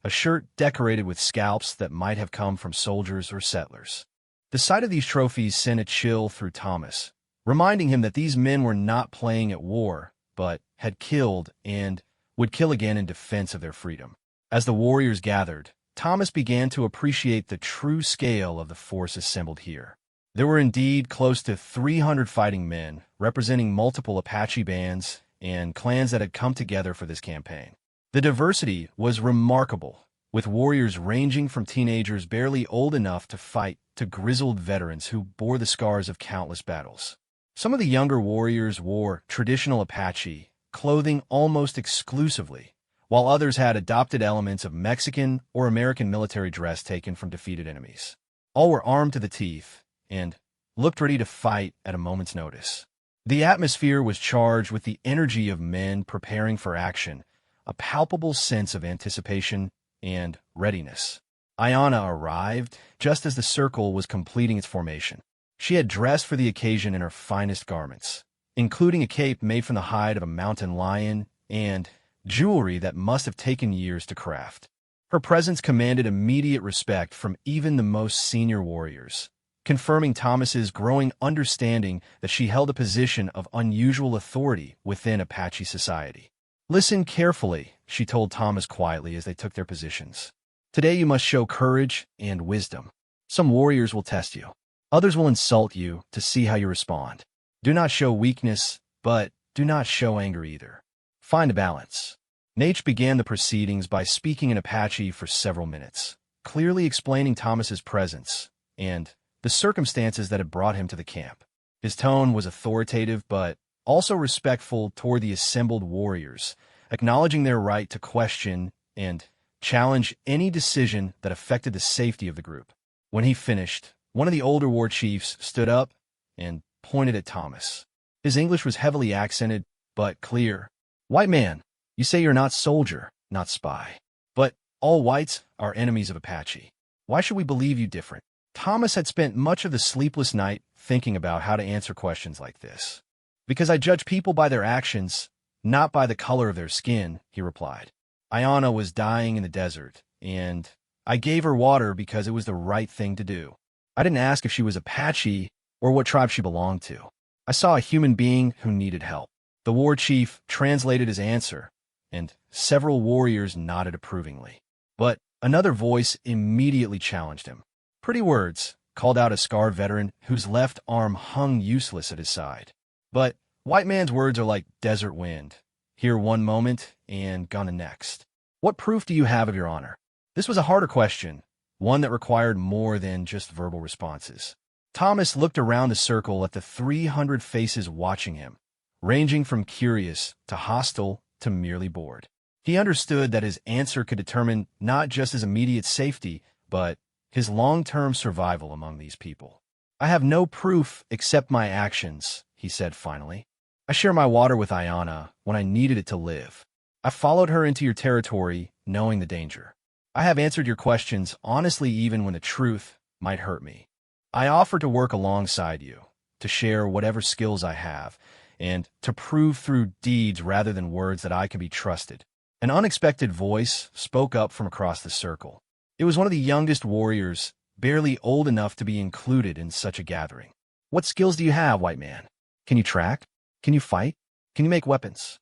a shirt decorated with scalps that might have come from soldiers or settlers. The sight of these trophies sent a chill through Thomas, reminding him that these men were not playing at war, but had killed and would kill again in defense of their freedom. As the warriors gathered, Thomas began to appreciate the true scale of the force assembled here. There were indeed close to 300 fighting men, representing multiple Apache bands and clans that had come together for this campaign. The diversity was remarkable, with warriors ranging from teenagers barely old enough to fight to grizzled veterans who bore the scars of countless battles. Some of the younger warriors wore traditional Apache clothing almost exclusively, while others had adopted elements of Mexican or American military dress taken from defeated enemies. All were armed to the teeth and looked ready to fight at a moment's notice. The atmosphere was charged with the energy of men preparing for action, a palpable sense of anticipation and readiness. Ayanna arrived just as the circle was completing its formation. She had dressed for the occasion in her finest garments, including a cape made from the hide of a mountain lion and jewelry that must have taken years to craft. Her presence commanded immediate respect from even the most senior warriors, confirming Thomas's growing understanding that she held a position of unusual authority within Apache society. "Listen carefully," she told Thomas quietly as they took their positions. "Today you must show courage and wisdom. Some warriors will test you. Others will insult you to see how you respond. Do not show weakness, but do not show anger either. Find a balance." Nate began the proceedings by speaking in Apache for several minutes, clearly explaining Thomas's presence and the circumstances that had brought him to the camp. His tone was authoritative but also respectful toward the assembled warriors, acknowledging their right to question and challenge any decision that affected the safety of the group. When he finished, one of the older war chiefs stood up and pointed at Thomas. His English was heavily accented but clear. "White man, you say you're not soldier, not spy. But all whites are enemies of Apache. Why should we believe you different?" Thomas had spent much of the sleepless night thinking about how to answer questions like this. "Because I judge people by their actions, not by the color of their skin," he replied. "Ayanna was dying in the desert, and I gave her water because it was the right thing to do. I didn't ask if she was Apache or what tribe she belonged to. I saw a human being who needed help." The war chief translated his answer, and several warriors nodded approvingly. But another voice immediately challenged him. "Pretty words," called out a scarred veteran whose left arm hung useless at his side. "But white man's words are like desert wind, here one moment and gone the next. What proof do you have of your honor?" This was a harder question, one that required more than just verbal responses. Thomas looked around the circle at the 300 faces watching him, ranging from curious to hostile to merely bored. He understood that his answer could determine not just his immediate safety, but his long-term survival among these people. "I have no proof except my actions," he said finally. "I share my water with Ayanna when I needed it to live. I followed her into your territory knowing the danger. I have answered your questions honestly even when the truth might hurt me. I offer to work alongside you, to share whatever skills I have, and to prove through deeds rather than words that I can be trusted." An unexpected voice spoke up from across the circle. It was one of the youngest warriors, barely old enough to be included in such a gathering. "What skills do you have, white man? Can you track? Can you fight? Can you make weapons?"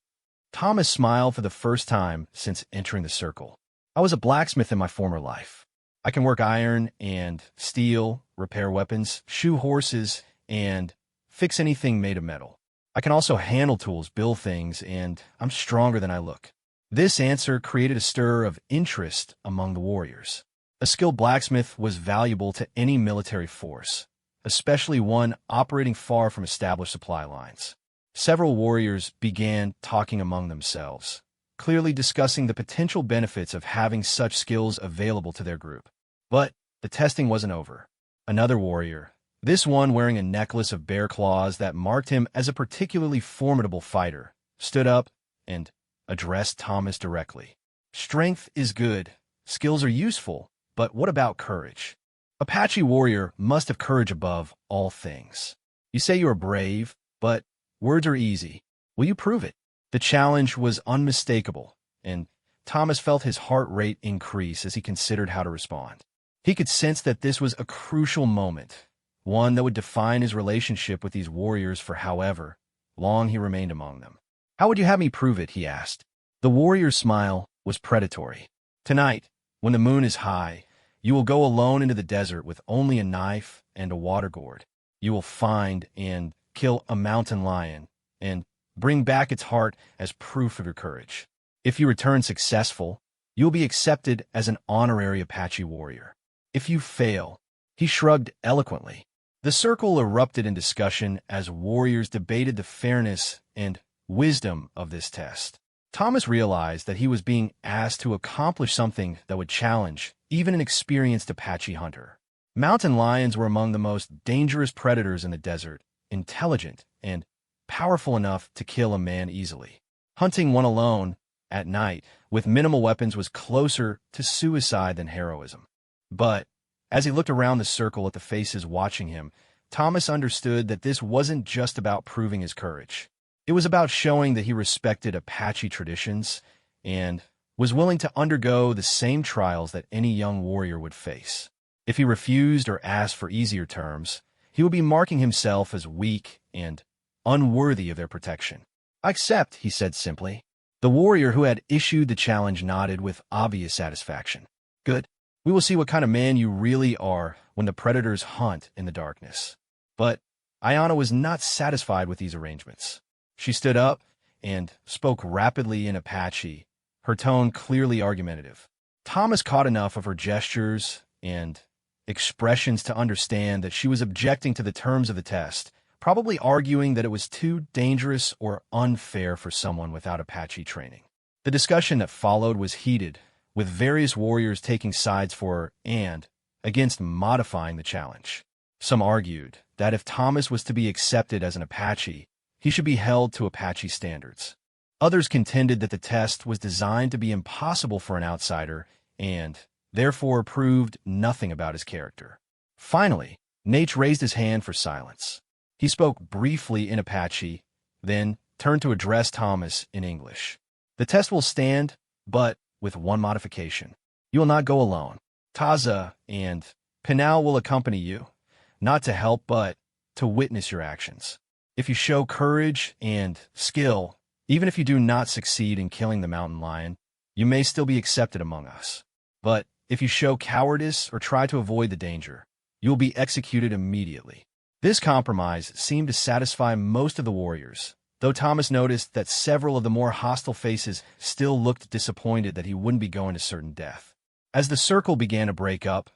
Thomas smiled for the first time since entering the circle. "I was a blacksmith in my former life. I can work iron and steel, repair weapons, shoe horses, and fix anything made of metal. I can also handle tools, build things, and I'm stronger than I look." This answer created a stir of interest among the warriors. A skilled blacksmith was valuable to any military force, especially one operating far from established supply lines. Several warriors began talking among themselves, clearly discussing the potential benefits of having such skills available to their group. But the testing wasn't over. Another warrior, this one wearing a necklace of bear claws that marked him as a particularly formidable fighter, stood up and addressed Thomas directly. "Strength is good, skills are useful, but what about courage? Apache warrior must have courage above all things. You say you are brave, but words are easy. Will you prove it?" The challenge was unmistakable, and Thomas felt his heart rate increase as he considered how to respond. He could sense that this was a crucial moment, one that would define his relationship with these warriors for however long he remained among them. "How would you have me prove it?" he asked. The warrior's smile was predatory. "Tonight, when the moon is high, you will go alone into the desert with only a knife and a water gourd. You will find and kill a mountain lion and bring back its heart as proof of your courage. If you return successful, you will be accepted as an honorary Apache warrior. If you fail," he shrugged eloquently. The circle erupted in discussion as warriors debated the fairness and wisdom of this test. Thomas realized that he was being asked to accomplish something that would challenge even an experienced Apache hunter. Mountain lions were among the most dangerous predators in the desert, intelligent and powerful enough to kill a man easily. Hunting one alone, at night, with minimal weapons was closer to suicide than heroism. But as he looked around the circle at the faces watching him, Thomas understood that this wasn't just about proving his courage. It was about showing that he respected Apache traditions and was willing to undergo the same trials that any young warrior would face. If he refused or asked for easier terms, he would be marking himself as weak and unworthy of their protection. "I accept," he said simply. The warrior who had issued the challenge nodded with obvious satisfaction. "Good. We will see what kind of man you really are when the predators hunt in the darkness." But Ayanna was not satisfied with these arrangements. She stood up and spoke rapidly in Apache, her tone clearly argumentative. Thomas caught enough of her gestures and expressions to understand that she was objecting to the terms of the test, probably arguing that it was too dangerous or unfair for someone without Apache training. The discussion that followed was heated, with various warriors taking sides for and against modifying the challenge. Some argued that if Thomas was to be accepted as an Apache, he should be held to Apache standards. Others contended that the test was designed to be impossible for an outsider and, therefore, proved nothing about his character. Finally, Nate raised his hand for silence. He spoke briefly in Apache, then turned to address Thomas in English. "The test will stand, but with one modification. You will not go alone. Taza and Pinal will accompany you, not to help but to witness your actions. If you show courage and skill, even if you do not succeed in killing the mountain lion, you may still be accepted among us. But if you show cowardice or try to avoid the danger, you will be executed immediately." This compromise seemed to satisfy most of the warriors, though Thomas noticed that several of the more hostile faces still looked disappointed that he wouldn't be going to certain death. As the circle began to break up,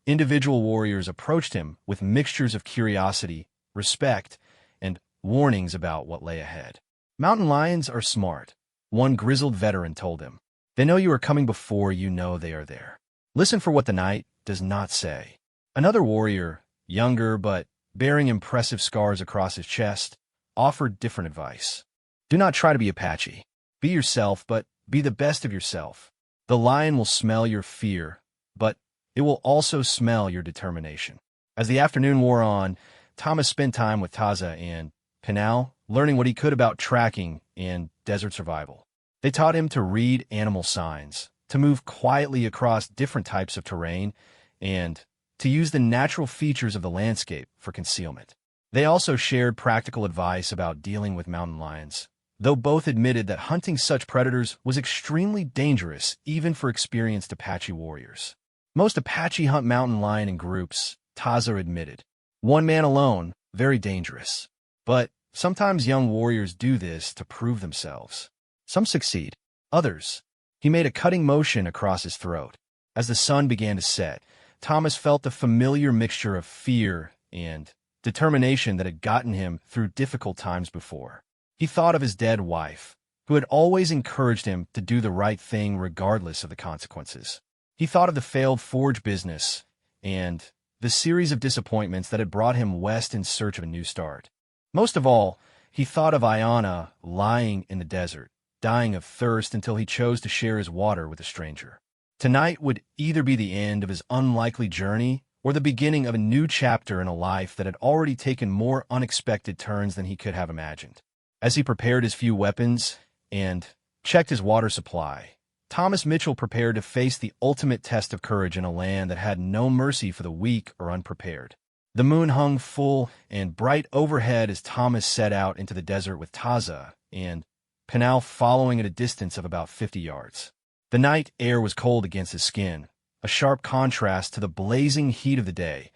individual warriors approached him with mixtures of curiosity, respect, and warnings about what lay ahead. "Mountain lions are smart," one grizzled veteran told him. "They know you are coming before you know they are there. Listen for what the night does not say." Another warrior, younger but bearing impressive scars across his chest, offered different advice. "Do not try to be Apache. Be yourself, but be the best of yourself. The lion will smell your fear, but it will also smell your determination." As the afternoon wore on, Thomas spent time with Taza and Pinal, learning what he could about tracking and desert survival. They taught him to read animal signs, to move quietly across different types of terrain, and to use the natural features of the landscape for concealment. They also shared practical advice about dealing with mountain lions, though both admitted that hunting such predators was extremely dangerous even for experienced Apache warriors. Most Apache hunt mountain lion in groups, Taza admitted. One man alone, very dangerous. But sometimes young warriors do this to prove themselves. Some succeed, others. He made a cutting motion across his throat. As the sun began to set, Thomas felt the familiar mixture of fear and determination that had gotten him through difficult times before. He thought of his dead wife, who had always encouraged him to do the right thing regardless of the consequences. He thought of the failed forge business and the series of disappointments that had brought him west in search of a new start. Most of all, he thought of Ayanna lying in the desert, dying of thirst until he chose to share his water with a stranger. Tonight would either be the end of his unlikely journey or the beginning of a new chapter in a life that had already taken more unexpected turns than he could have imagined. As he prepared his few weapons and checked his water supply, Thomas Mitchell prepared to face the ultimate test of courage in a land that had no mercy for the weak or unprepared. The moon hung full and bright overhead as Thomas set out into the desert with Taza and Penal following at a distance of about 50 yards. The night air was cold against his skin, a sharp contrast to the blazing heat of the day,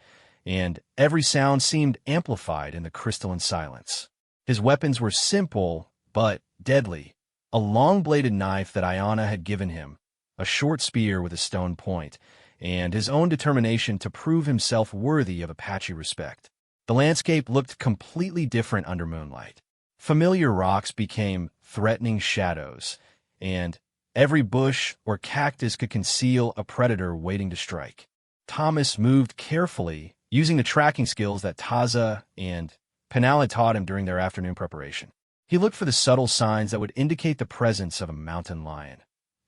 and every sound seemed amplified in the crystalline silence. His weapons were simple but deadly. A long-bladed knife that Ayana had given him, a short spear with a stone point, and his own determination to prove himself worthy of Apache respect. The landscape looked completely different under moonlight. Familiar rocks became threatening shadows, and every bush or cactus could conceal a predator waiting to strike. Thomas moved carefully, using the tracking skills that Taza and Penal had taught him during their afternoon preparation. He looked for the subtle signs that would indicate the presence of a mountain lion.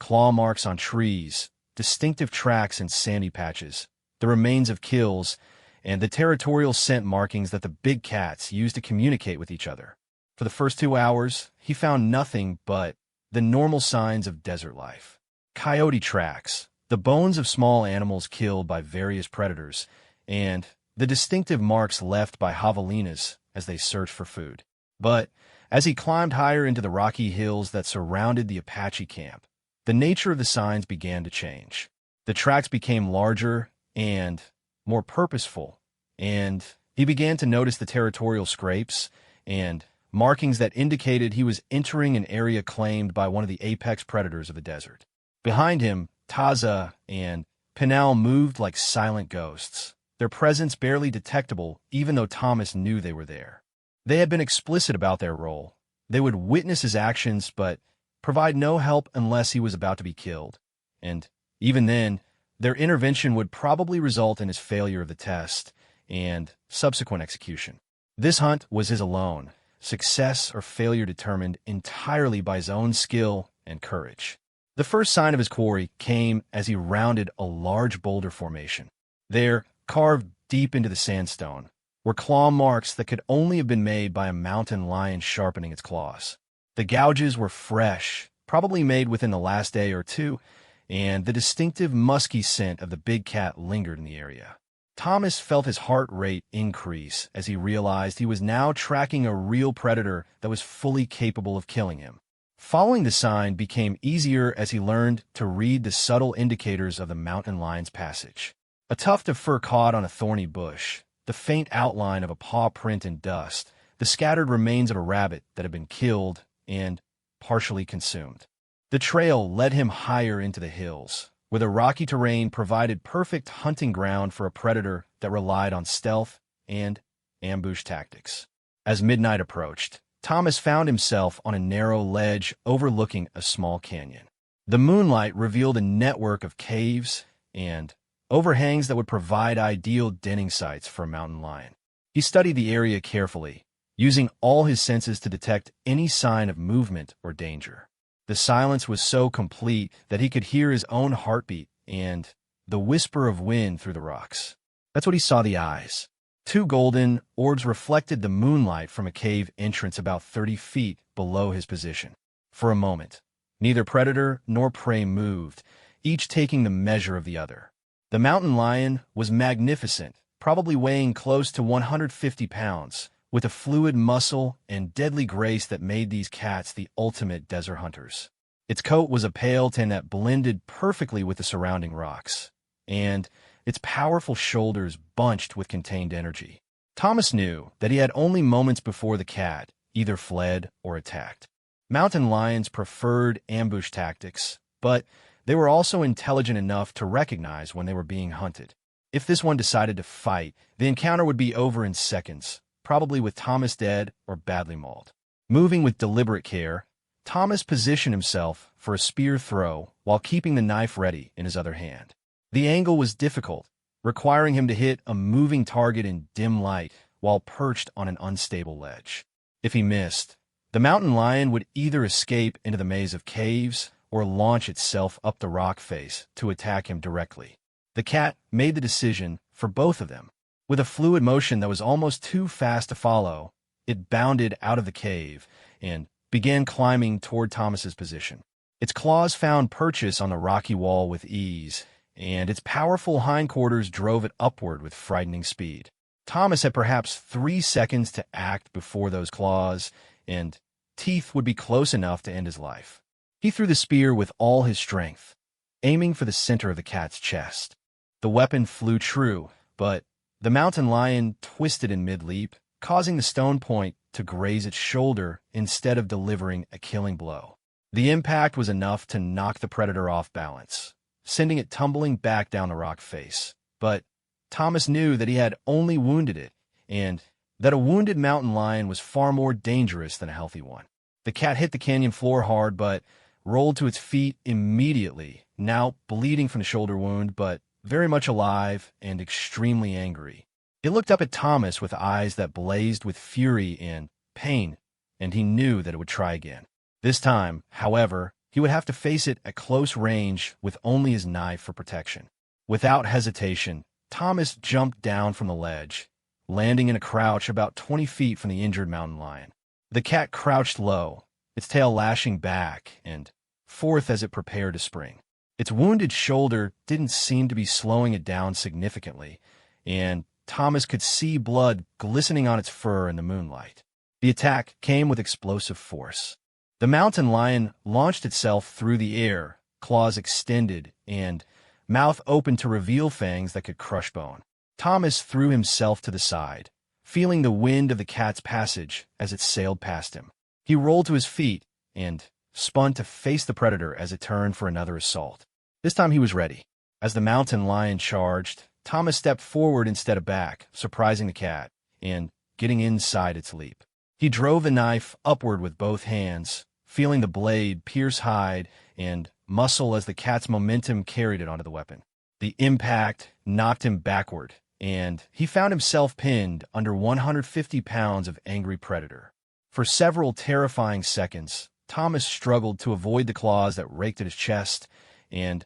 Claw marks on trees, distinctive tracks in sandy patches, the remains of kills, and the territorial scent markings that the big cats used to communicate with each other. For the first 2 hours, he found nothing but the normal signs of desert life. Coyote tracks, the bones of small animals killed by various predators, and the distinctive marks left by javelinas as they searched for food. But as he climbed higher into the rocky hills that surrounded the Apache camp, the nature of the signs began to change. The tracks became larger and more purposeful, and he began to notice the territorial scrapes and markings that indicated he was entering an area claimed by one of the apex predators of the desert. Behind him, Taza and Penal moved like silent ghosts, their presence barely detectable even though Thomas knew they were there. They had been explicit about their role. They would witness his actions but provide no help unless he was about to be killed. And even then, their intervention would probably result in his failure of the test and subsequent execution. This hunt was his alone, success or failure determined entirely by his own skill and courage. The first sign of his quarry came as he rounded a large boulder formation. There, carved deep into the sandstone, were claw marks that could only have been made by a mountain lion sharpening its claws. The gouges were fresh, probably made within the last day or two, and the distinctive musky scent of the big cat lingered in the area. Thomas felt his heart rate increase as he realized he was now tracking a real predator that was fully capable of killing him. Following the sign became easier as he learned to read the subtle indicators of the mountain lion's passage. A tuft of fur caught on a thorny bush, the faint outline of a paw print in dust, the scattered remains of a rabbit that had been killed and partially consumed. The trail led him higher into the hills, where the rocky terrain provided perfect hunting ground for a predator that relied on stealth and ambush tactics. As midnight approached, Thomas found himself on a narrow ledge overlooking a small canyon. The moonlight revealed a network of caves and overhangs that would provide ideal denning sites for a mountain lion. He studied the area carefully, using all his senses to detect any sign of movement or danger. The silence was so complete that he could hear his own heartbeat and the whisper of wind through the rocks. That's what he saw the eyes. 2 golden orbs reflected the moonlight from a cave entrance about 30 feet below his position. For a moment, neither predator nor prey moved, each taking the measure of the other. The mountain lion was magnificent, probably weighing close to 150 pounds, with a fluid muscle and deadly grace that made these cats the ultimate desert hunters. Its coat was a pale tan that blended perfectly with the surrounding rocks, and its powerful shoulders bunched with contained energy. Thomas knew that he had only moments before the cat either fled or attacked. Mountain lions preferred ambush tactics, but they were also intelligent enough to recognize when they were being hunted. If this one decided to fight, the encounter would be over in seconds, probably with Thomas dead or badly mauled. Moving with deliberate care, Thomas positioned himself for a spear throw while keeping the knife ready in his other hand. The angle was difficult, requiring him to hit a moving target in dim light while perched on an unstable ledge. If he missed, the mountain lion would either escape into the maze of caves or launch itself up the rock face to attack him directly. The cat made the decision for both of them. With a fluid motion that was almost too fast to follow, it bounded out of the cave and began climbing toward Thomas's position. Its claws found purchase on the rocky wall with ease, and its powerful hindquarters drove it upward with frightening speed. Thomas had perhaps 3 seconds to act before those claws and teeth would be close enough to end his life. He threw the spear with all his strength, aiming for the center of the cat's chest. The weapon flew true, but the mountain lion twisted in mid-leap, causing the stone point to graze its shoulder instead of delivering a killing blow. The impact was enough to knock the predator off balance, sending it tumbling back down the rock face. But Thomas knew that he had only wounded it, and that a wounded mountain lion was far more dangerous than a healthy one. The cat hit the canyon floor hard, but rolled to its feet immediately, now bleeding from the shoulder wound, but very much alive and extremely angry. It looked up at Thomas with eyes that blazed with fury and pain, and he knew that it would try again. This time, however, he would have to face it at close range with only his knife for protection. Without hesitation, Thomas jumped down from the ledge, landing in a crouch about 20 feet from the injured mountain lion. The cat crouched low, its tail lashing back and forth as it prepared to spring. Its wounded shoulder didn't seem to be slowing it down significantly, and Thomas could see blood glistening on its fur in the moonlight. The attack came with explosive force. The mountain lion launched itself through the air, claws extended, and mouth open to reveal fangs that could crush bone. Thomas threw himself to the side, feeling the wind of the cat's passage as it sailed past him. He rolled to his feet and spun to face the predator as it turned for another assault. This time he was ready. As the mountain lion charged, Thomas stepped forward instead of back, surprising the cat and getting inside its leap. He drove the knife upward with both hands, feeling the blade pierce hide and muscle as the cat's momentum carried it onto the weapon. The impact knocked him backward, and he found himself pinned under 150 pounds of angry predator. For several terrifying seconds, Thomas struggled to avoid the claws that raked at his chest and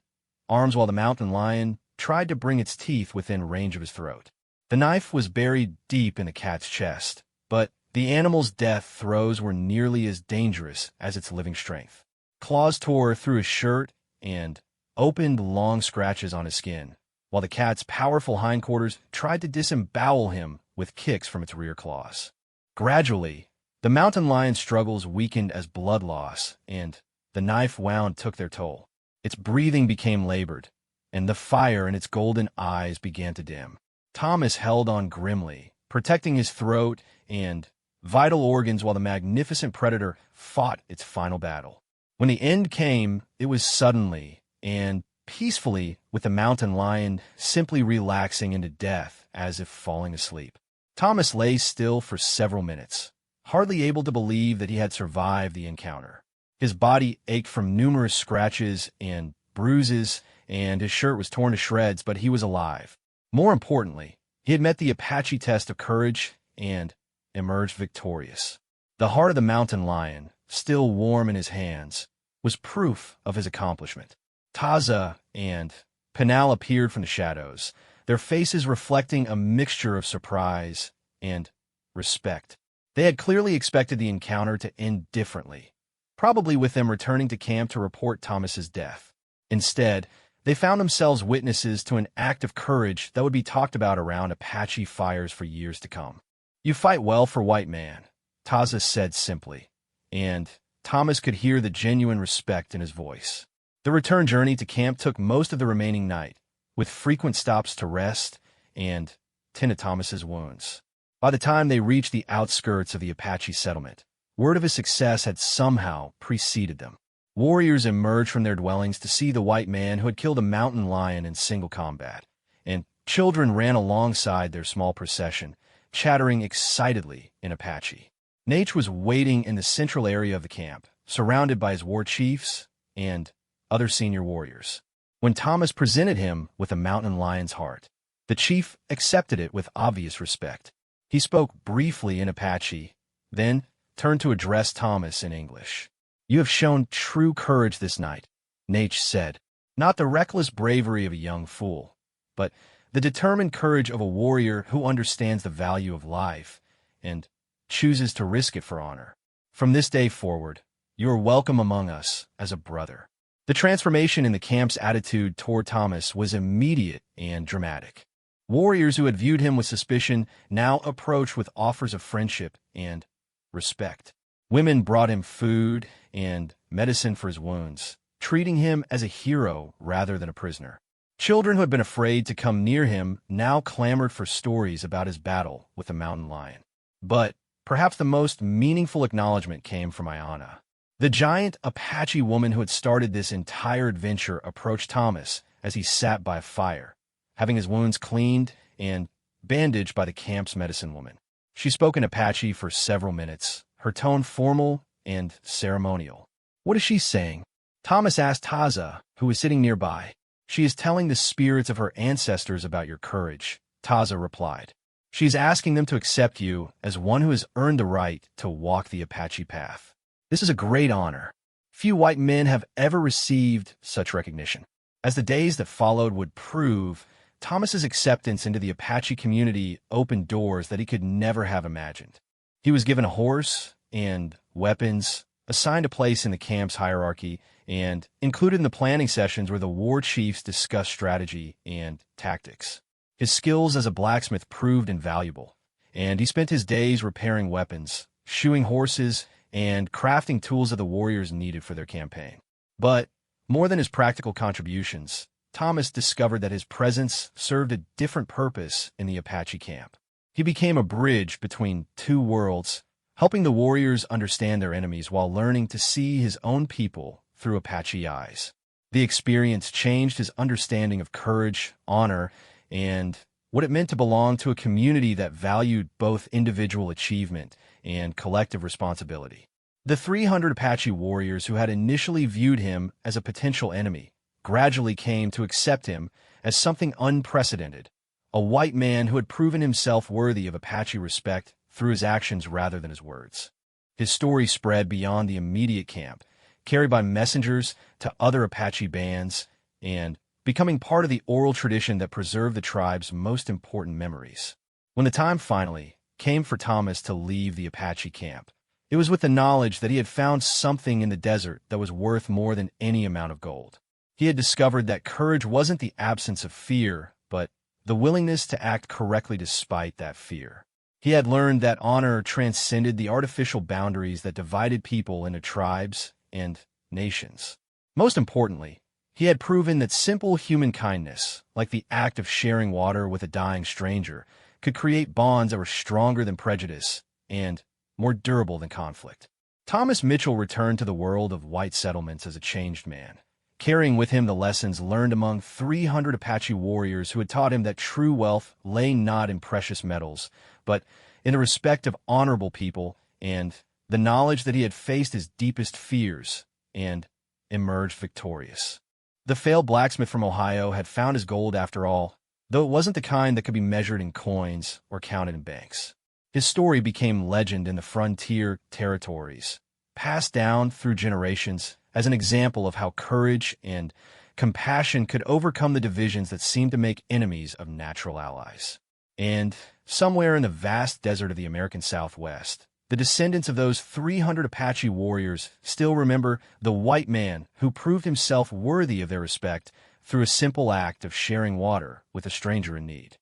arms while the mountain lion tried to bring its teeth within range of his throat. The knife was buried deep in the cat's chest, but the animal's death throes were nearly as dangerous as its living strength. Claws tore through his shirt and opened long scratches on his skin, while the cat's powerful hindquarters tried to disembowel him with kicks from its rear claws. Gradually, the mountain lion's struggles weakened as blood loss, and the knife wound took their toll. Its breathing became labored, and the fire in its golden eyes began to dim. Thomas held on grimly, protecting his throat and vital organs while the magnificent predator fought its final battle. When the end came, it was suddenly and peacefully, with the mountain lion simply relaxing into death as if falling asleep. Thomas lay still for several minutes, hardly able to believe that he had survived the encounter. His body ached from numerous scratches and bruises, and his shirt was torn to shreds, but he was alive. More importantly, he had met the Apache test of courage and emerged victorious. The heart of the mountain lion, still warm in his hands, was proof of his accomplishment. Taza and Penal appeared from the shadows, their faces reflecting a mixture of surprise and respect. They had clearly expected the encounter to end differently, probably with them returning to camp to report Thomas's death. Instead, they found themselves witnesses to an act of courage that would be talked about around Apache fires for years to come. "You fight well for white man," Taza said simply, and Thomas could hear the genuine respect in his voice. The return journey to camp took most of the remaining night, with frequent stops to rest and tend to Thomas's wounds. By the time they reached the outskirts of the Apache settlement, word of his success had somehow preceded them. Warriors emerged from their dwellings to see the white man who had killed a mountain lion in single combat, and children ran alongside their small procession, chattering excitedly in Apache. Nate was waiting in the central area of the camp, surrounded by his war chiefs and other senior warriors. When Thomas presented him with a mountain lion's heart, the chief accepted it with obvious respect. He spoke briefly in Apache, then turned to address Thomas in English. "You have shown true courage this night," Nate said. "Not the reckless bravery of a young fool, but the determined courage of a warrior who understands the value of life and chooses to risk it for honor. From this day forward, You are welcome among us as a brother. The transformation in the camp's attitude toward Thomas was immediate and dramatic. Warriors who had viewed him with suspicion now approached with offers of friendship and respect. Women brought him food and medicine for his wounds, treating him as a hero rather than a prisoner. Children who had been afraid to come near him now clamored for stories about his battle with the mountain lion. But perhaps the most meaningful acknowledgement came from Ayana. The giant Apache woman who had started this entire adventure approached Thomas as he sat by a fire, having his wounds cleaned and bandaged by the camp's medicine woman. She spoke in Apache for several minutes, her tone formal and ceremonial. "What is she saying?" Thomas asked Taza, who was sitting nearby. "She is telling the spirits of her ancestors about your courage," Taza replied. "She is asking them to accept you as one who has earned the right to walk the Apache path. This is a great honor. Few white men have ever received such recognition." As the days that followed would prove, Thomas's acceptance into the Apache community opened doors that he could never have imagined. He was given a horse and weapons, assigned a place in the camp's hierarchy, and included in the planning sessions where the war chiefs discussed strategy and tactics. His skills as a blacksmith proved invaluable, and he spent his days repairing weapons, shoeing horses, and crafting tools that the warriors needed for their campaign. But more than his practical contributions, Thomas discovered that his presence served a different purpose in the Apache camp. He became a bridge between two worlds, helping the warriors understand their enemies while learning to see his own people through Apache eyes. The experience changed his understanding of courage, honor, and what it meant to belong to a community that valued both individual achievement and collective responsibility. The 300 Apache warriors who had initially viewed him as a potential enemy gradually came to accept him as something unprecedented, a white man who had proven himself worthy of Apache respect through his actions rather than his words. His story spread beyond the immediate camp, carried by messengers to other Apache bands, and becoming part of the oral tradition that preserved the tribe's most important memories. When the time finally came for Thomas to leave the Apache camp, it was with the knowledge that he had found something in the desert that was worth more than any amount of gold. He had discovered that courage wasn't the absence of fear, but the willingness to act correctly despite that fear. He had learned that honor transcended the artificial boundaries that divided people into tribes and nations. Most importantly, he had proven that simple human kindness, like the act of sharing water with a dying stranger, could create bonds that were stronger than prejudice and more durable than conflict. Thomas Mitchell returned to the world of white settlements as a changed man, carrying with him the lessons learned among 300 Apache warriors who had taught him that true wealth lay not in precious metals, but in the respect of honorable people and the knowledge that he had faced his deepest fears and emerged victorious. The failed blacksmith from Ohio had found his gold after all, though it wasn't the kind that could be measured in coins or counted in banks. His story became legend in the frontier territories, passed down through generations as an example of how courage and compassion could overcome the divisions that seemed to make enemies of natural allies. And somewhere in the vast desert of the American Southwest, the descendants of those 300 Apache warriors still remember the white man who proved himself worthy of their respect through a simple act of sharing water with a stranger in need.